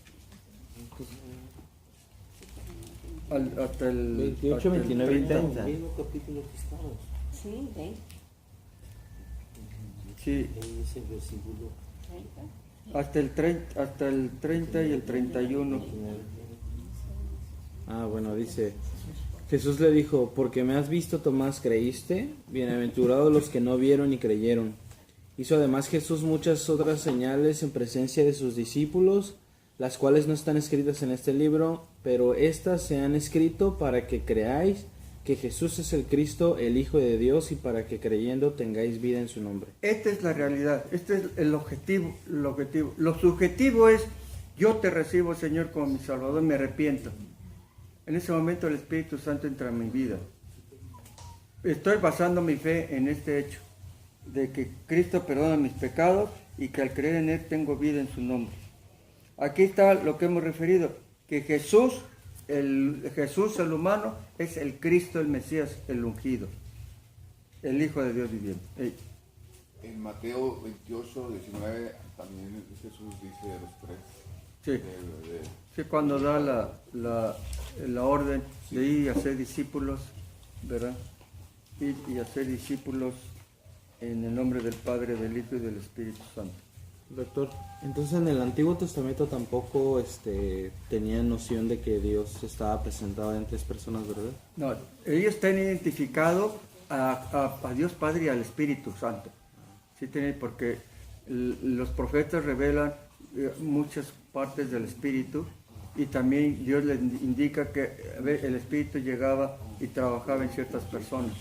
Speaker 1: Hasta el
Speaker 6: 28,
Speaker 1: hasta el
Speaker 6: 29 y
Speaker 1: 30.
Speaker 6: 30.
Speaker 8: Mismo capítulo que estamos,
Speaker 5: Sí, ven,
Speaker 1: Sí,
Speaker 8: en ese versículo
Speaker 5: 30.
Speaker 1: hasta el 30 y el 31.
Speaker 6: Bueno, dice, Jesús le dijo, porque me has visto, Tomás, ¿creíste? Bienaventurados los que no vieron y creyeron. Hizo además Jesús muchas otras señales en presencia de sus discípulos, las cuales no están escritas en este libro, pero estas se han escrito para que creáis que Jesús es el Cristo, el Hijo de Dios, y para que creyendo tengáis vida en su nombre.
Speaker 1: Esta es la realidad, este es el objetivo, Lo subjetivo es, yo te recibo, Señor, como mi Salvador, me arrepiento. En ese momento el Espíritu Santo entra en mi vida. Estoy basando mi fe en este hecho, de que Cristo perdona mis pecados y que al creer en Él tengo vida en su nombre. Aquí está lo que hemos referido, que Jesús, el humano, es el Cristo, el Mesías, el ungido, el Hijo de Dios viviente.
Speaker 2: En Mateo 28, 19, también Jesús dice de los tres.
Speaker 1: Sí. Sí, cuando da la orden de ir y hacer discípulos, ¿verdad? Ir y hacer discípulos en el nombre del Padre, del Hijo y del Espíritu Santo.
Speaker 6: Doctor, entonces en el Antiguo Testamento tampoco tenían noción de que Dios estaba presentado en tres personas, ¿verdad?
Speaker 1: No, ellos están identificados a Dios Padre y al Espíritu Santo. Sí, porque los profetas revelan muchas partes del Espíritu y también Dios les indica que el Espíritu llegaba y trabajaba en ciertas personas.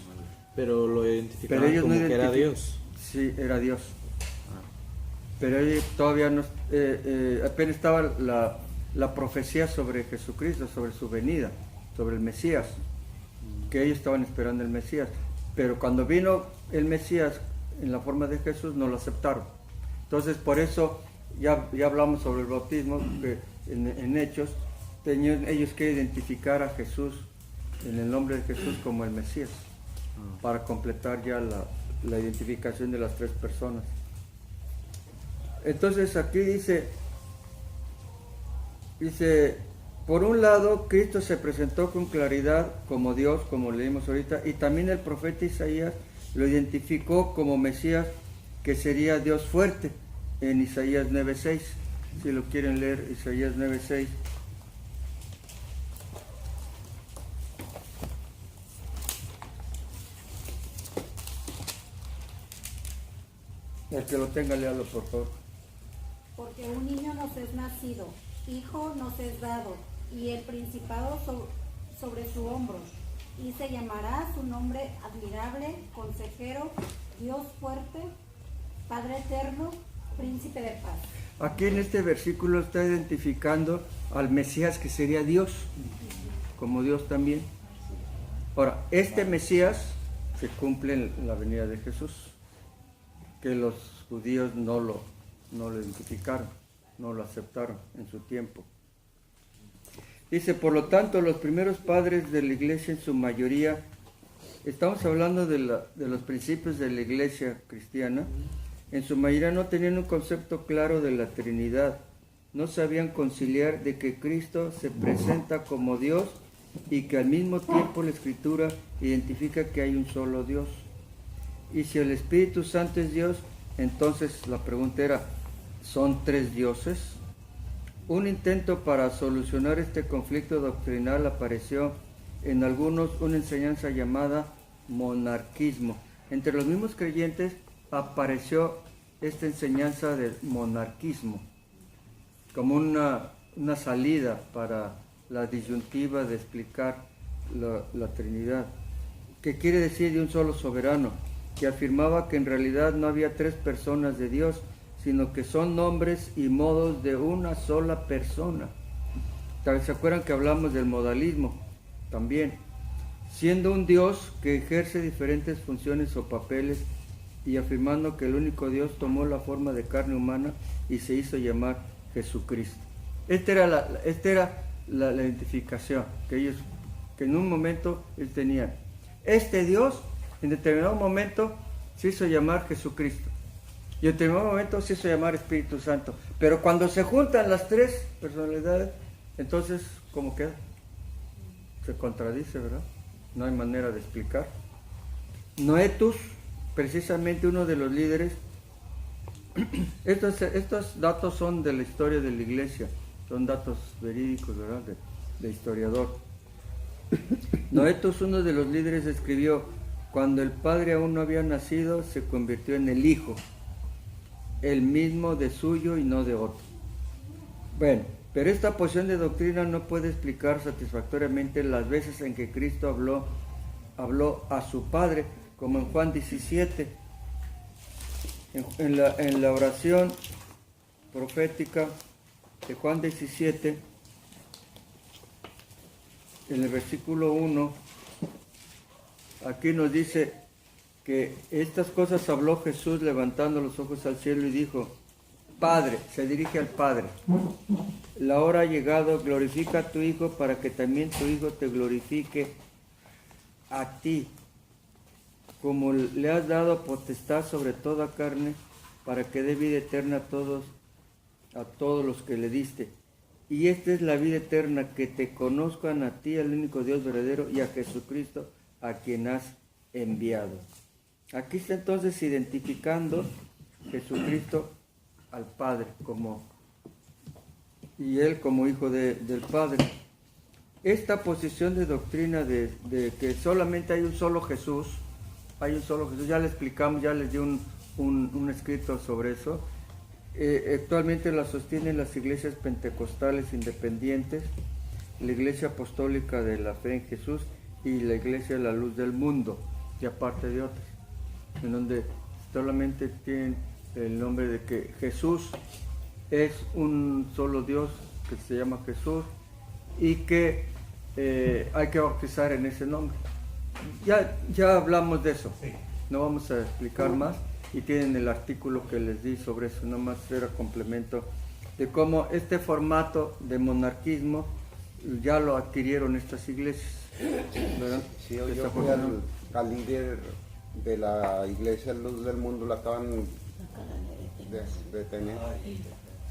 Speaker 6: Pero lo identificaban
Speaker 1: ellos
Speaker 6: como
Speaker 1: no
Speaker 6: que era Dios.
Speaker 1: Sí, era Dios. Pero ellos todavía no, apenas estaba la profecía sobre Jesucristo, sobre su venida, sobre el Mesías, que ellos estaban esperando el Mesías. Pero cuando vino el Mesías en la forma de Jesús, no lo aceptaron. Entonces, por eso ya hablamos sobre el bautismo, que en Hechos, tenían ellos que identificar a Jesús, en el nombre de Jesús, como el Mesías, para completar ya la identificación de las tres personas. Entonces aquí dice, por un lado, Cristo se presentó con claridad como Dios, como leímos ahorita, y también el profeta Isaías lo identificó como Mesías, que sería Dios fuerte, en Isaías 9:6. Si lo quieren leer, Isaías 9:6. El que lo tenga, léalo, por favor.
Speaker 9: Porque un niño nos es nacido, hijo nos es dado, y el principado sobre su hombro, y se llamará su nombre admirable, consejero, Dios fuerte, Padre eterno, príncipe de paz.
Speaker 1: Aquí en este versículo está identificando al Mesías, que sería Dios, como Dios también. Ahora, este Mesías se cumple en la venida de Jesús, que los judíos no lo identificaron, no lo aceptaron en su tiempo. Dice, por lo tanto, los primeros padres de la iglesia, en su mayoría, estamos hablando de los principios de la iglesia cristiana, en su mayoría no tenían un concepto claro de la Trinidad, no sabían conciliar de que Cristo se presenta como Dios y que al mismo tiempo la Escritura identifica que hay un solo Dios. Y si el Espíritu Santo es Dios, entonces la pregunta era, ¿son tres dioses? Un intento para solucionar este conflicto doctrinal apareció en algunos una enseñanza llamada monarquismo. Entre los mismos creyentes apareció esta enseñanza del monarquismo como una salida para la disyuntiva de explicar la Trinidad, que quiere decir de un solo soberano, que afirmaba que en realidad no había tres personas de Dios, sino que son nombres y modos de una sola persona. Tal vez se acuerdan que hablamos del modalismo también, siendo un Dios que ejerce diferentes funciones o papeles y afirmando que el único Dios tomó la forma de carne humana y se hizo llamar Jesucristo. Esta era la identificación que en un momento ellos tenían. Este Dios en determinado momento se hizo llamar Jesucristo y en determinado momento se hizo llamar Espíritu Santo, pero cuando se juntan las tres personalidades, entonces ¿cómo queda? Se contradice, ¿verdad? No hay manera de explicar. Noetus, precisamente uno de los líderes, estos datos son de la historia de la iglesia, son datos verídicos, ¿verdad? De historiador. Noetus, uno de los líderes, escribió: cuando el Padre aún no había nacido, se convirtió en el Hijo, el mismo de suyo y no de otro. Bueno, pero esta posición de doctrina no puede explicar satisfactoriamente las veces en que Cristo habló habló a su Padre, como en Juan 17. En la oración profética de Juan 17, en el versículo 1, aquí nos dice que estas cosas habló Jesús levantando los ojos al cielo y dijo: Padre, se dirige al Padre, la hora ha llegado, glorifica a tu Hijo para que también tu Hijo te glorifique a ti, como le has dado potestad sobre toda carne, para que dé vida eterna a todos los que le diste. Y esta es la vida eterna, que te conozcan a ti, el único Dios verdadero, y a Jesucristo, a quien has enviado. Aquí está entonces identificando Jesucristo al Padre y Él como Hijo del Padre. Esta posición de doctrina de que solamente hay un solo Jesús, ya le explicamos, ya les di un escrito sobre eso. Actualmente la sostienen las iglesias pentecostales independientes, la Iglesia Apostólica de la Fe en Jesús y la Iglesia de la Luz del Mundo, y aparte de otras, en donde solamente tienen el nombre de que Jesús es un solo Dios, que se llama Jesús, y que hay que bautizar en ese nombre. Ya hablamos de eso, no vamos a explicar más, y tienen el artículo que les di sobre eso, nada más era complemento de cómo este formato de monarquismo ya lo adquirieron estas iglesias, ¿verdad?
Speaker 4: Sí, yo fui al líder de la Iglesia Luz del Mundo, la acaban de tener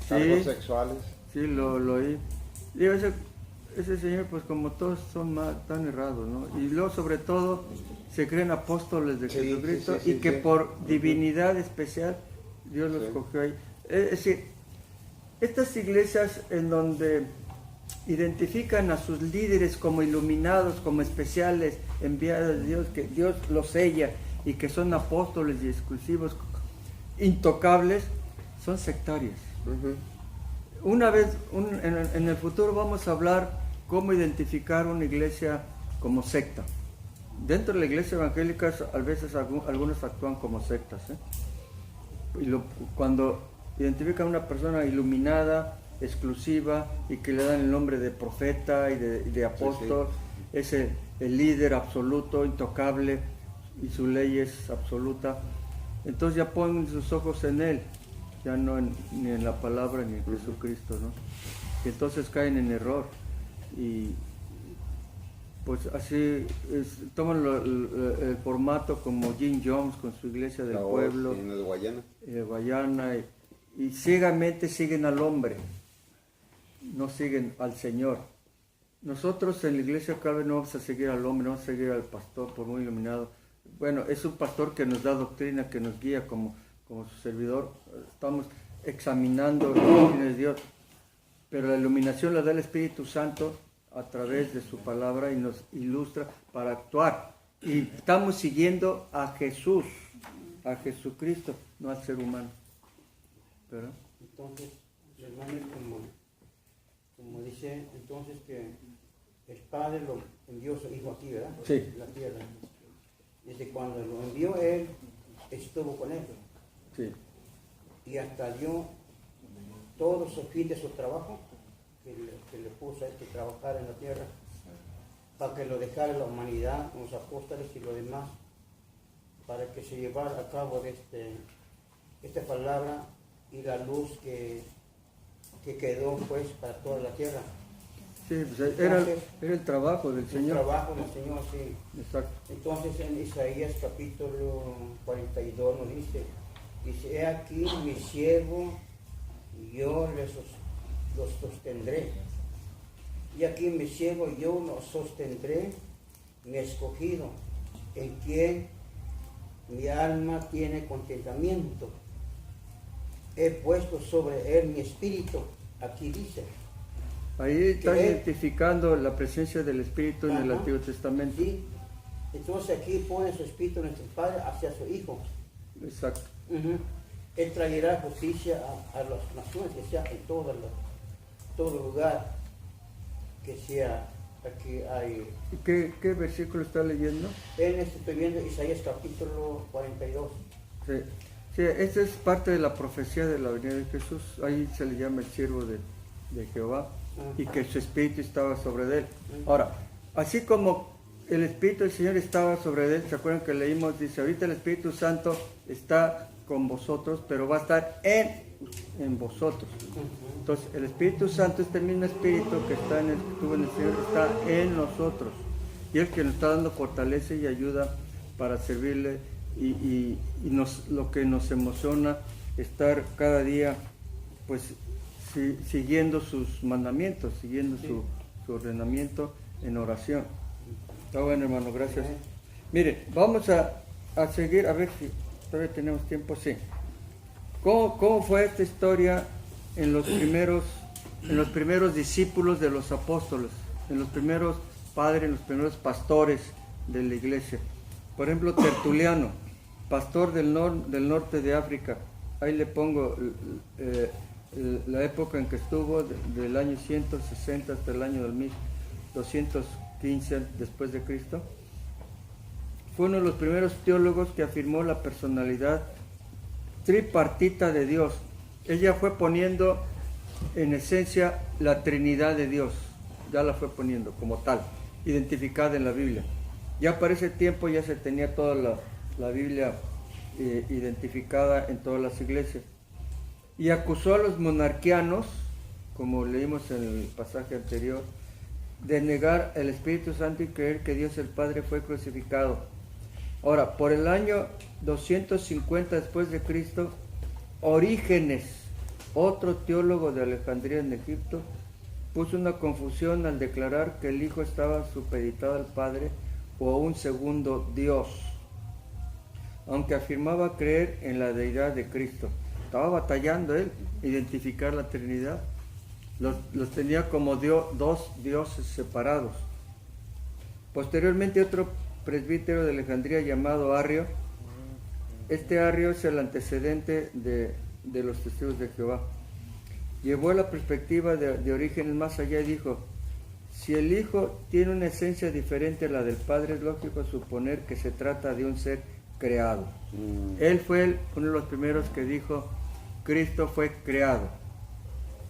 Speaker 4: cargos sexuales.
Speaker 1: Sí, lo oí. Digo, ese señor, pues como todos son tan errados, ¿no? Y luego, sobre todo, se creen apóstoles de Jesucristo, y que por divinidad especial Dios los cogió ahí. Es decir, estas iglesias en donde identifican a sus líderes como iluminados, como especiales, enviados de Dios, que Dios los sella y que son apóstoles y exclusivos, intocables, son sectarias. Una vez, en el futuro vamos a hablar cómo identificar una iglesia como secta. Dentro de la iglesia evangélica a veces algunos actúan como sectas, y cuando identifican a una persona iluminada, exclusiva, y que le dan el nombre de profeta y de apóstol, es el líder absoluto, intocable, y su ley es absoluta, entonces ya ponen sus ojos en él, ya no ni en la palabra ni en Jesucristo, ¿no? Y entonces caen en error, y pues así toman el formato como Jim Jones con su iglesia del pueblo,
Speaker 4: de Guayana,
Speaker 1: Guayana, y ciegamente siguen al hombre, no siguen al Señor. Nosotros en la iglesia Calvary no vamos a seguir al hombre, no vamos a seguir al pastor, por muy iluminado. Bueno, es un pastor que nos da doctrina, que nos guía como su servidor. Estamos examinando la doctrina de Dios, pero la iluminación la da el Espíritu Santo a través de su palabra, y nos ilustra para actuar. Y estamos siguiendo a Jesús, a Jesucristo, no al ser humano. ¿Verdad?
Speaker 8: Entonces, hermano, como dice, entonces que el Padre lo envió a su Hijo aquí, ¿verdad?
Speaker 1: Sí.
Speaker 8: La tierra. Desde cuando lo envió Él, estuvo con Él.
Speaker 1: Sí.
Speaker 8: Y hasta dio todo su fin de su trabajo, que le puso a que trabajar en la tierra, para que lo dejara la humanidad, los apóstoles y lo demás, para que se llevara a cabo de esta palabra y la luz que quedó pues para toda la tierra.
Speaker 1: Sí, pues era el trabajo del Señor.
Speaker 8: El trabajo del Señor, sí.
Speaker 1: Exacto.
Speaker 8: Entonces en Isaías capítulo 42 nos dice, he aquí mi siervo, yo los sostendré. Y aquí mi siervo, yo lo sostendré, mi escogido, en quien mi alma tiene contentamiento. He puesto sobre él mi espíritu, aquí dice.
Speaker 1: Ahí está identificando la presencia del Espíritu en el Antiguo Testamento.
Speaker 8: Sí. Entonces aquí pone su Espíritu nuestro Padre hacia su Hijo.
Speaker 1: Exacto.
Speaker 8: Él traerá justicia a las naciones, que sea en todo lugar, que sea Aquí hay,
Speaker 1: ¿Qué versículo está leyendo?
Speaker 8: en este estoy viendo Isaías capítulo 42.
Speaker 1: Sí, sí, esta es parte de la profecía de la venida de Jesús. Ahí se le llama el siervo de Jehová y que su espíritu estaba sobre él. Ahora, así como el espíritu del Señor estaba sobre él, ¿se acuerdan que leímos? Dice, ahorita el Espíritu Santo está con vosotros, pero va a estar en vosotros. Entonces, el Espíritu Santo, este mismo espíritu que estuvo en el Señor, está en nosotros. Y es el que nos está dando fortaleza y ayuda para servirle. Y lo que nos emociona, estar cada día, pues, siguiendo sus mandamientos, siguiendo su ordenamiento en oración. Está bueno, hermano, gracias. Mire, vamos a seguir, a ver si todavía tenemos tiempo, sí. ¿Cómo fue esta historia en los primeros discípulos de los apóstoles, en los primeros padres, en los primeros pastores de la iglesia? Por ejemplo, Tertuliano, pastor del norte de África. Ahí le pongo la época en que estuvo, del año 160 hasta el año 1215 después de Cristo. Fue uno de los primeros teólogos que afirmó la personalidad tripartita de Dios. Ella fue poniendo en esencia la Trinidad de Dios, ya la fue poniendo como tal, identificada en la Biblia. Ya para ese tiempo ya se tenía toda la Biblia identificada en todas las iglesias. Y acusó a los monarquianos, como leímos en el pasaje anterior, de negar el Espíritu Santo y creer que Dios el Padre fue crucificado. Ahora, por el año 250 después de Cristo, Orígenes, otro teólogo de Alejandría en Egipto, puso una confusión al declarar que el Hijo estaba supeditado al Padre o a un segundo Dios, aunque afirmaba creer en la deidad de Cristo. Estaba batallando él, identificar la Trinidad. Los tenía como dos dioses separados. Posteriormente otro presbítero de Alejandría llamado Arrio. Este Arrio es el antecedente de los testigos de Jehová. Llevó la perspectiva de Orígenes más allá y dijo: si el Hijo tiene una esencia diferente a la del Padre, es lógico suponer que se trata de un ser creado. Él fue uno de los primeros que dijo: Cristo fue creado.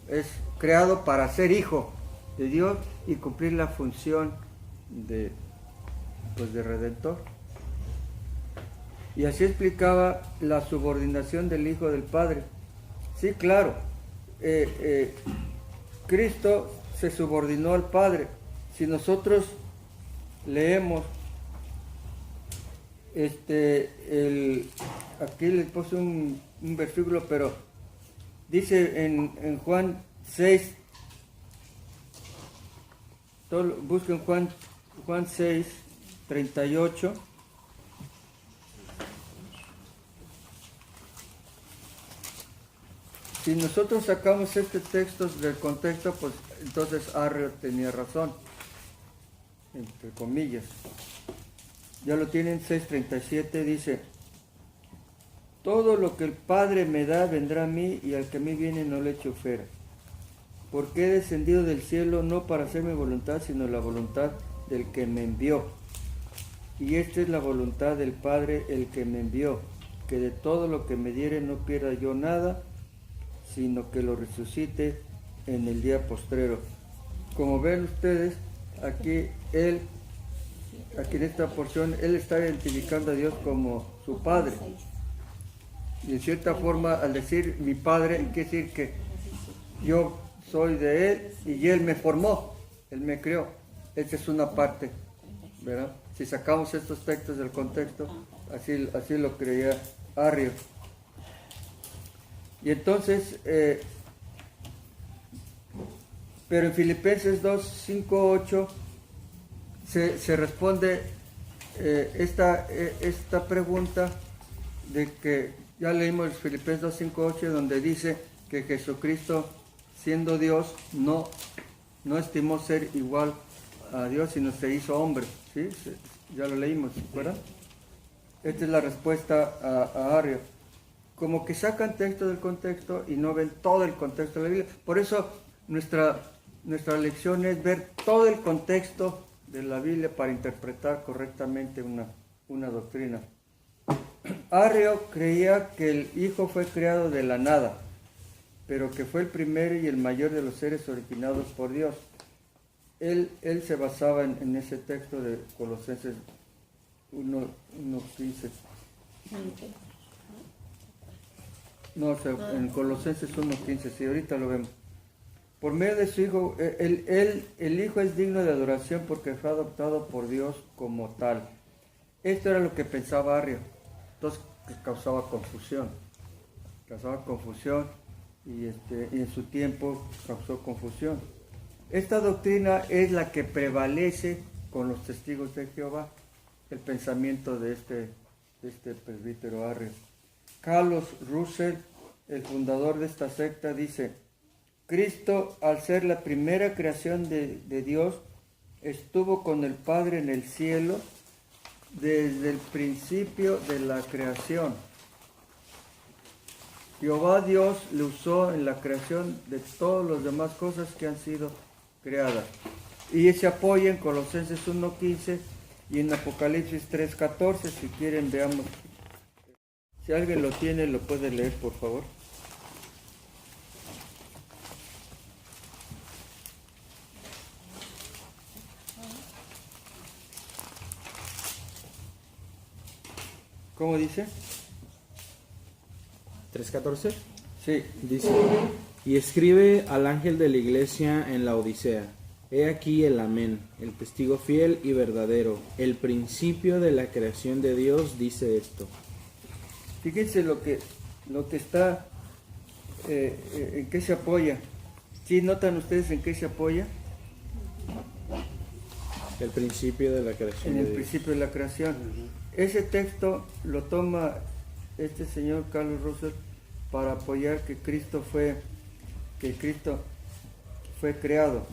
Speaker 1: Es creado para ser hijo de Dios y cumplir la función de redentor. Y así explicaba la subordinación del Hijo del Padre. Sí, claro, Cristo se subordinó al Padre. Si nosotros leemos aquí les puse un versículo, pero dice en Juan 6, busquen Juan 6, 38. Si nosotros sacamos este texto del contexto, pues entonces Arrio tenía razón, entre comillas. Ya lo tienen, 6:37, dice: todo lo que el Padre me da vendrá a mí, y al que a mí viene no le echo fuera. Porque he descendido del cielo no para hacer mi voluntad, sino la voluntad del que me envió. Y esta es la voluntad del Padre, el que me envió, que de todo lo que me diere no pierda yo nada, sino que lo resucite en el día postrero. Como ven ustedes, aquí en esta porción, él está identificando a Dios como su Padre. Y en cierta forma, al decir mi Padre, quiere decir que yo soy de Él y Él me formó, Él me creó. Esta es una parte, ¿verdad? Si sacamos estos textos del contexto, así lo creía Arrio. Y entonces, pero en Filipenses 2, 5, 8 se responde esta pregunta de que ya leímos Filipenses 2, 5, 8, donde dice que Jesucristo, siendo Dios, no estimó ser igual a Dios, sino se hizo hombre. ¿Sí? Ya lo leímos, ¿verdad? Esta es la respuesta a Arrio. Como que sacan texto del contexto y no ven todo el contexto de la Biblia. Por eso nuestra nuestra lección es ver todo el contexto de la Biblia para interpretar correctamente una doctrina. Arrio creía que el Hijo fue creado de la nada, pero que fue el primero y el mayor de los seres originados por Dios. Él se basaba en ese texto de Colosenses 1:15. No, o sea, en Colosenses 1:15, sí, ahorita lo vemos. Por medio de su Hijo, el Hijo es digno de adoración porque fue adoptado por Dios como tal. Esto era lo que pensaba Arrio. Entonces causaba confusión. Y en su tiempo causó confusión. Esta doctrina es la que prevalece con los testigos de Jehová, el pensamiento de este presbítero Arrio. Carlos Russell, el fundador de esta secta, dice: Cristo, al ser la primera creación de Dios, estuvo con el Padre en el cielo desde el principio de la creación. Jehová Dios le usó en la creación de todas las demás cosas que han sido creadas. Y se apoya en Colosenses 1:15 y en Apocalipsis 3:14. Si quieren, veamos. Si alguien lo tiene, lo puede leer, por favor. ¿Cómo dice?
Speaker 6: 3:14.
Speaker 1: Sí.
Speaker 6: Dice: y escribe al ángel de la iglesia en la Odisea: he aquí el Amén, el testigo fiel y verdadero, el principio de la creación de Dios, dice esto.
Speaker 1: Fíjense lo que está, en qué se apoya. ¿Sí notan ustedes en qué se apoya?
Speaker 6: El principio de la creación
Speaker 1: En
Speaker 6: de
Speaker 1: el
Speaker 6: Dios.
Speaker 1: principio de la creación. Ese texto lo toma este señor Carlos Russell para apoyar que Cristo fue creado.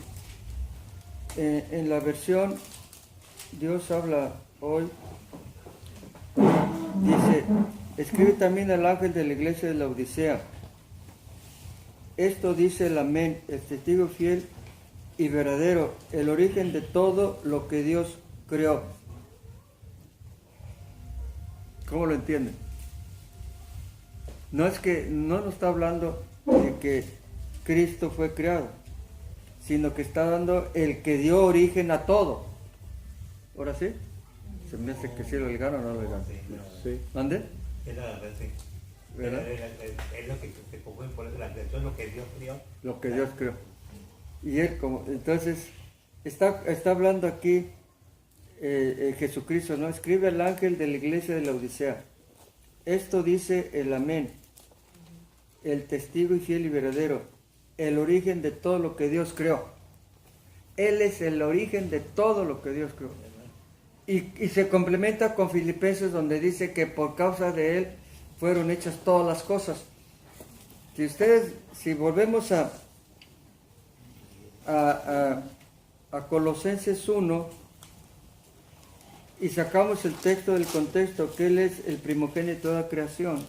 Speaker 1: En la versión Dios habla hoy, dice: escribe también al ángel de la iglesia de la Odisea. Esto dice el Amén, el testigo fiel y verdadero, el origen de todo lo que Dios creó. ¿Cómo lo entienden? No nos está hablando de que Cristo fue creado, sino que está dando el que dio origen a todo. ¿Ahora sí? Se me hace que sí lo gano o no lo gano.
Speaker 6: Sí.
Speaker 1: ¿Mande?
Speaker 3: Es la verdad, sí.
Speaker 1: ¿Verdad?
Speaker 3: Es lo que se confunde por eso, la creación, lo que Dios creó.
Speaker 1: Lo que Dios creó. Y él, entonces, está hablando aquí Jesucristo, ¿no? Escribe al ángel de la iglesia de la Odisea. Esto dice el Amén, el testigo y fiel y verdadero, el origen de todo lo que Dios creó. Él es el origen de todo lo que Dios creó. Y se complementa con Filipenses, donde dice que por causa de Él fueron hechas todas las cosas. Si volvemos a Colosenses 1 y sacamos el texto del contexto, que Él es el primogénito de toda creación,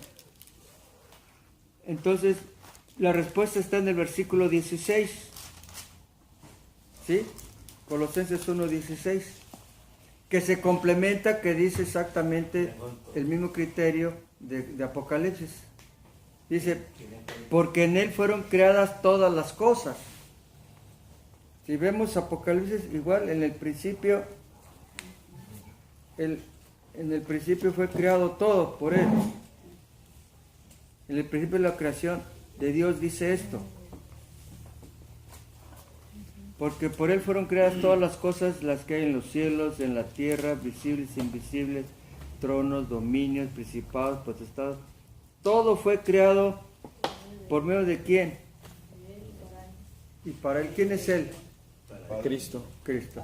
Speaker 1: entonces la respuesta está en el versículo 16. ¿Sí? Colosenses 1:16, que se complementa, que dice exactamente el mismo criterio de Apocalipsis. Dice: porque en Él fueron creadas todas las cosas. Si vemos Apocalipsis, igual en el principio, en el principio fue creado todo por Él. En el principio de la creación de Dios dice esto: porque por Él fueron creadas todas las cosas, las que hay en los cielos, en la tierra, visibles e invisibles, tronos, dominios, principados, potestados. Todo fue creado por medio de ¿quién? Y para Él. ¿Quién es Él?
Speaker 6: Cristo.
Speaker 1: Cristo.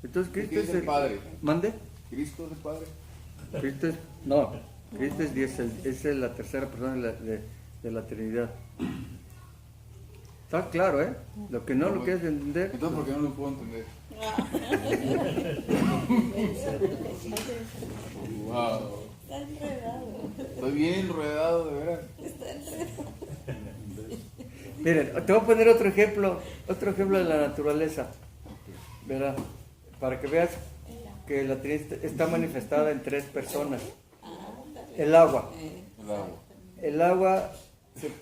Speaker 1: Entonces Cristo
Speaker 2: ¿Quién es el Padre?
Speaker 1: ¿Mande?
Speaker 2: ¿Cristo es el Padre?
Speaker 1: Cristo es... No, Cristo es Dios, es la tercera persona de la Trinidad. Está claro, ¿eh? Lo que no lo quieres entender...
Speaker 2: Entonces, ¿por qué no lo puedo entender? Wow.
Speaker 5: Está enredado.
Speaker 2: Estoy bien enredado, de veras.
Speaker 5: Está enredado.
Speaker 1: Miren, te voy a poner otro ejemplo de la naturaleza, ¿verdad? Para que veas que la Trinidad está manifestada en 3 personas. El agua. El agua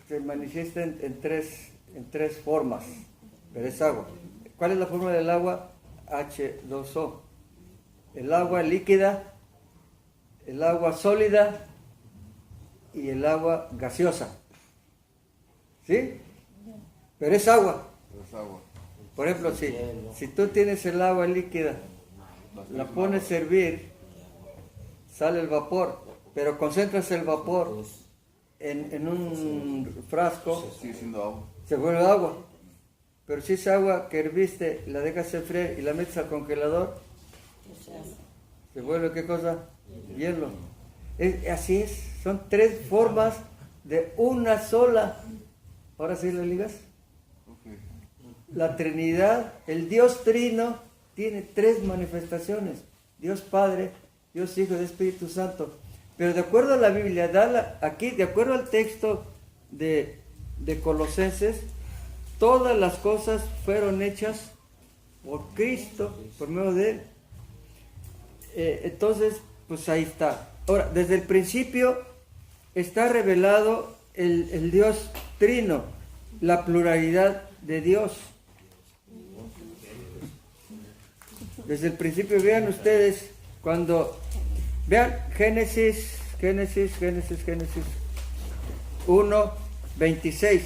Speaker 1: se manifiesta en tres formas, pero es agua. ¿Cuál es la forma del agua? H2O. El agua líquida, el agua sólida y el agua gaseosa. ¿Sí? Pero es agua. Por ejemplo, si tú tienes el agua líquida, la pones a hervir, sale el vapor, pero concentras el vapor en un frasco,
Speaker 2: Sigue siendo agua.
Speaker 1: se vuelve agua. Pero si esa agua que herviste la dejas enfriar y la metes al congelador, se vuelve ¿qué cosa? Hielo. Así es, son 3 formas de una sola. Ahora sí lo ligas. La Trinidad, el Dios Trino, tiene 3 manifestaciones: Dios Padre, Dios Hijo y Espíritu Santo. Pero de acuerdo a la Biblia, aquí, de acuerdo al texto de Colosenses, todas las cosas fueron hechas por Cristo, por medio de Él. Entonces, pues ahí está. Ahora, desde el principio está revelado el Dios Trino, la pluralidad de Dios. Desde el principio, vean ustedes, cuando vean Génesis 1, 26.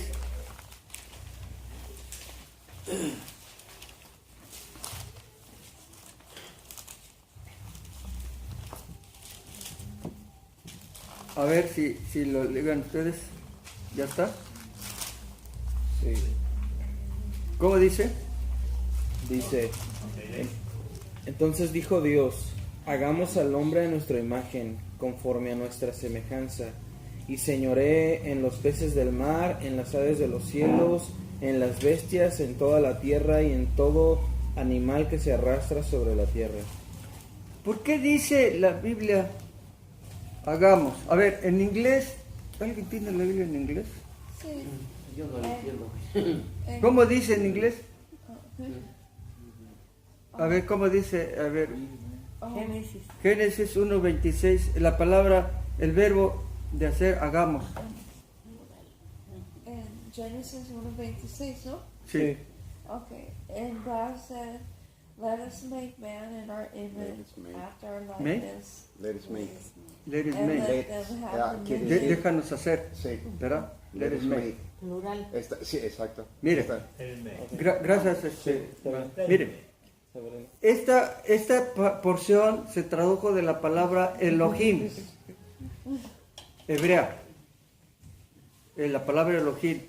Speaker 1: A ver si lo legan ustedes. ¿Ya está?
Speaker 6: Sí.
Speaker 1: ¿Cómo dice?
Speaker 6: Dice, entonces dijo Dios, hagamos al hombre a nuestra imagen, conforme a nuestra semejanza, y señoree en los peces del mar, en las aves de los cielos, en las bestias, en toda la tierra y en todo animal que se arrastra sobre la tierra.
Speaker 1: ¿Por qué dice la Biblia hagamos? A ver, en inglés, ¿alguien tiene la Biblia en inglés?
Speaker 5: Sí.
Speaker 8: Yo no lo entiendo.
Speaker 1: ¿Cómo dice en inglés? A ver, ¿cómo dice? A ver,
Speaker 5: Génesis.
Speaker 1: Génesis 1:26, la palabra, el verbo de hacer, hagamos.
Speaker 10: En Génesis 1:26, ¿no?
Speaker 1: Sí.
Speaker 10: Okay. And God said, let us make man in our
Speaker 4: Let
Speaker 10: image,
Speaker 4: us make.
Speaker 10: after our
Speaker 1: Make?
Speaker 10: likeness.
Speaker 4: Let us make.
Speaker 1: Let it
Speaker 10: And
Speaker 1: make.
Speaker 10: let them have
Speaker 4: quiere
Speaker 10: dominion.
Speaker 4: decir-
Speaker 1: Déjanos hacer,
Speaker 4: Sí.
Speaker 1: ¿verdad? Let it make.
Speaker 5: Plural.
Speaker 4: Sí, exacto.
Speaker 1: Mire.
Speaker 4: Está-
Speaker 1: Gracias, mire. Esta porción se tradujo de la palabra Elohim, hebrea. La palabra Elohim.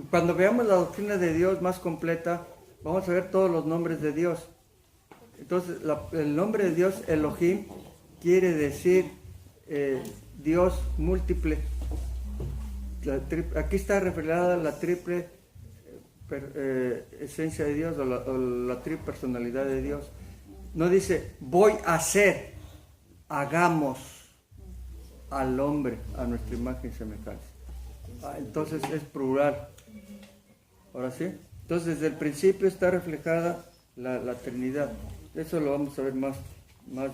Speaker 1: Cuando veamos la doctrina de Dios más completa, vamos a ver todos los nombres de Dios. Entonces, el nombre de Dios, Elohim, quiere decir Dios múltiple. Aquí está reflejada la triple esencia de Dios o la triple personalidad de Dios. No dice voy a hacer, hagamos al hombre a nuestra imagen y semejanza. Entonces es plural. Ahora sí. Entonces desde el principio está reflejada la Trinidad. Eso lo vamos a ver más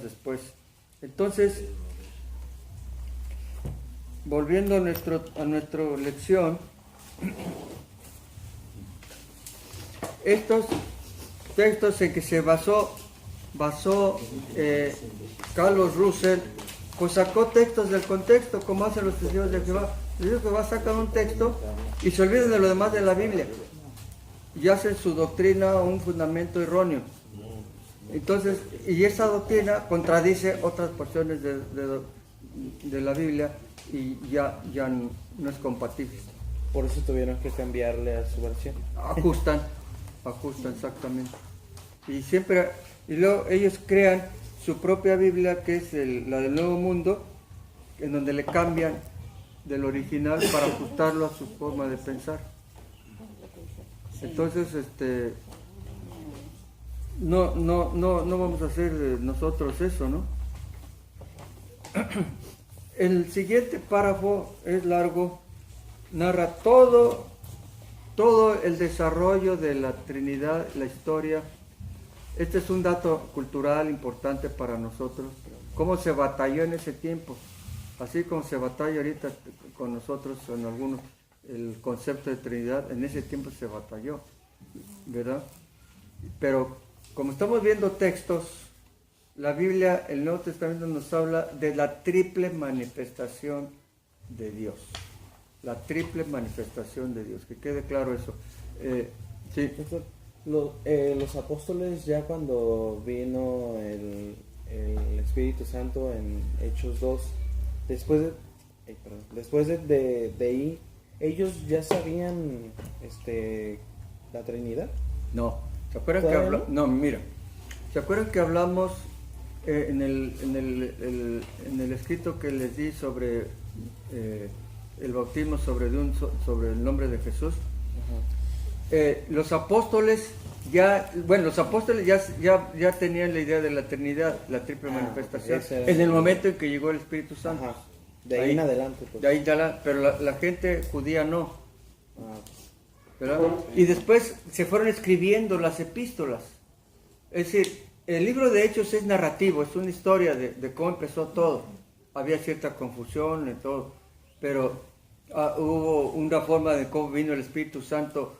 Speaker 1: después. Entonces, volviendo a nuestra lección, estos textos en que se basó Carlos Russell, pues sacó textos del contexto, como hacen los testigos de Jehová. Los testigos de Jehová sacan un texto y se olvidan de lo demás de la Biblia y hacen su doctrina un fundamento erróneo. Entonces, y esa doctrina contradice otras porciones de la Biblia y ya no es compatible.
Speaker 6: Por eso tuvieron que cambiarle a su versión.
Speaker 1: Ajustan exactamente. Y luego ellos crean su propia Biblia, que es la del Nuevo Mundo, en donde le cambian del original para ajustarlo a su forma de pensar. Entonces, no vamos a hacer nosotros eso, ¿no? El siguiente párrafo es largo, narra todo todo el desarrollo de la Trinidad, la historia, este es un dato cultural importante para nosotros, cómo se batalló en ese tiempo, así como se batalla ahorita con nosotros en algunos, el concepto de Trinidad, en ese tiempo se batalló, ¿verdad? Pero como estamos viendo textos, la Biblia, el Nuevo Testamento nos habla de la triple manifestación de Dios. La triple manifestación de Dios, que quede claro eso. Sí.
Speaker 6: Los apóstoles, ya cuando vino el Espíritu Santo en Hechos 2, después de ahí, ¿ellos ya sabían la Trinidad?
Speaker 1: No. ¿Se acuerdan que hablamos? No, mira. ¿Se acuerdan que hablamos en el escrito que les di sobre el bautismo sobre el nombre de Jesús? Los apóstoles ya tenían la idea de la Trinidad, la triple manifestación, en el momento en que llegó el Espíritu Santo.
Speaker 6: Ajá. De ahí en adelante. Pues.
Speaker 1: De ahí pero la gente judía no. ¿Verdad? Y después se fueron escribiendo las epístolas. Es decir, el libro de Hechos es narrativo, es una historia de cómo empezó todo. Había cierta confusión en todo, pero hubo una forma de cómo vino el Espíritu Santo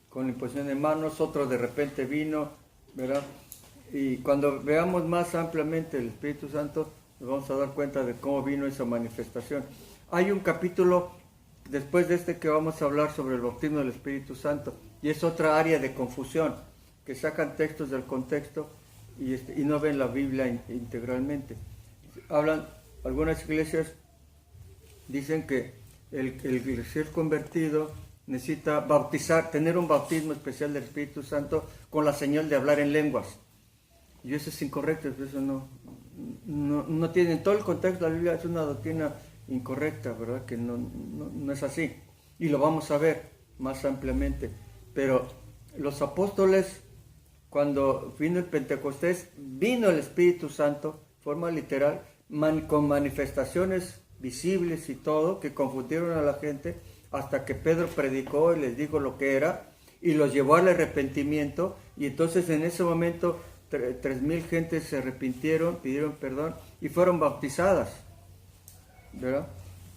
Speaker 1: con la imposición de manos, otro de repente vino, ¿verdad? Y cuando veamos más ampliamente el Espíritu Santo, nos vamos a dar cuenta de cómo vino esa manifestación. Hay un capítulo después de que vamos a hablar sobre el bautismo del Espíritu Santo, y es otra área de confusión, que sacan textos del contexto y no ven la Biblia integralmente. Algunas iglesias dicen que el ser convertido necesita tener un bautismo especial del Espíritu Santo con la señal de hablar en lenguas. Y eso es incorrecto, eso no tiene, en todo el contexto de la Biblia es una doctrina incorrecta, ¿verdad? Que no es así. Y lo vamos a ver más ampliamente. Pero los apóstoles, cuando vino el Pentecostés, vino el Espíritu Santo, forma literal, con manifestaciones visibles y todo, que confundieron a la gente, hasta que Pedro predicó y les dijo lo que era, y los llevó al arrepentimiento, y entonces en ese momento 3,000 gentes se arrepintieron, pidieron perdón, y fueron bautizadas, ¿verdad?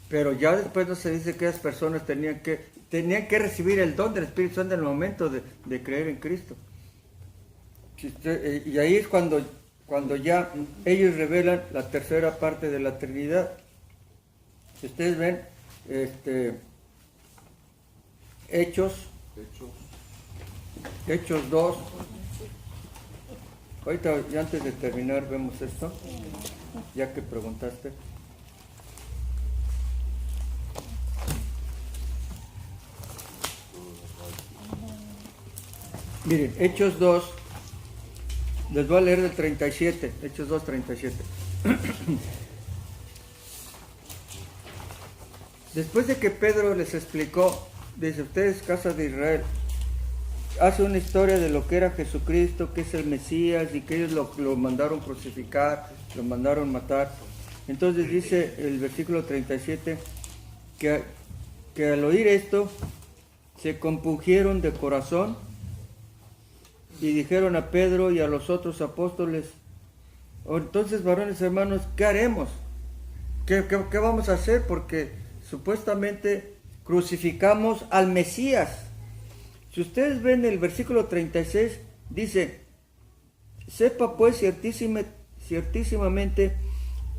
Speaker 1: Pero ya después no se dice que esas personas tenían que recibir el don del Espíritu Santo en el momento de creer en Cristo. Y ahí es cuando ya ellos revelan la tercera parte de la Trinidad. Si ustedes ven, Hechos 2. Ahorita, ya antes de terminar, vemos esto, ya que preguntaste. Miren, Hechos 2, les voy a leer del 37, Hechos 2, 37. Después de que Pedro les explicó, dice, ustedes, casa de Israel, hace una historia de lo que era Jesucristo, que es el Mesías, y que ellos lo mandaron crucificar, lo mandaron matar. Entonces dice el versículo 37, que al oír esto, se compungieron de corazón, y dijeron a Pedro y a los otros apóstoles, entonces, varones hermanos, ¿qué haremos? ¿Qué vamos a hacer? Porque supuestamente crucificamos al Mesías. Si ustedes ven el versículo 36, dice, sepa pues ciertísimamente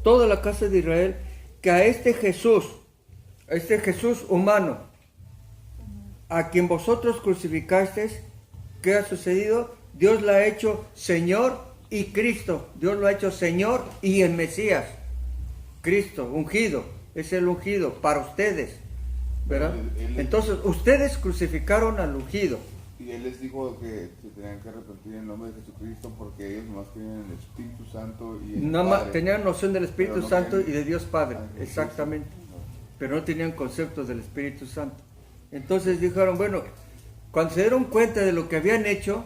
Speaker 1: toda la casa de Israel, que a este Jesús humano, a quien vosotros crucificasteis, ¿qué ha sucedido? Dios lo ha hecho Señor y Cristo. Dios lo ha hecho Señor y el Mesías. Cristo, ungido, es el ungido para ustedes, ¿verdad? Entonces, ustedes crucificaron al ungido.
Speaker 2: Y él les dijo que se tenían que arrepentir en el nombre de Jesucristo porque ellos nomás creían en el Espíritu Santo y en el Padre.
Speaker 1: Tenían noción del Espíritu
Speaker 2: Pero no
Speaker 1: Santo
Speaker 2: tenían-
Speaker 1: y de Dios Padre,
Speaker 2: Ah,
Speaker 1: exactamente.
Speaker 2: no.
Speaker 1: Pero no tenían conceptos del Espíritu Santo. Entonces dijeron, bueno, cuando se dieron cuenta de lo que habían hecho,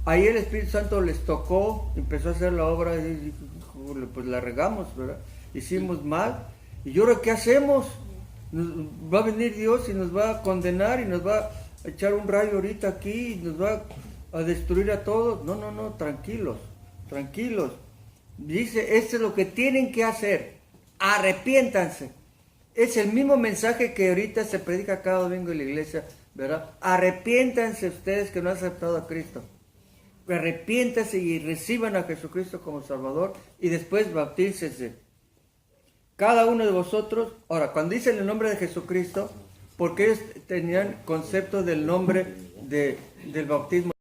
Speaker 1: ahí el Espíritu Santo les tocó, empezó a hacer la obra y dijo, pues la regamos, ¿verdad? Hicimos mal. ¿Y ahora qué hacemos? Va a venir Dios y nos va a condenar y nos va a echar un rayo ahorita aquí y nos va a destruir a todos. No, tranquilos, tranquilos. Dice, esto es lo que tienen que hacer. Arrepiéntanse. Es el mismo mensaje que ahorita se predica cada domingo en la iglesia, ¿verdad? Arrepiéntanse ustedes que no han aceptado a Cristo. Arrepiéntanse y reciban a Jesucristo como Salvador y después bautícense. Cada uno de vosotros, ahora, cuando dicen el nombre de Jesucristo, porque ellos tenían concepto del nombre del bautismo.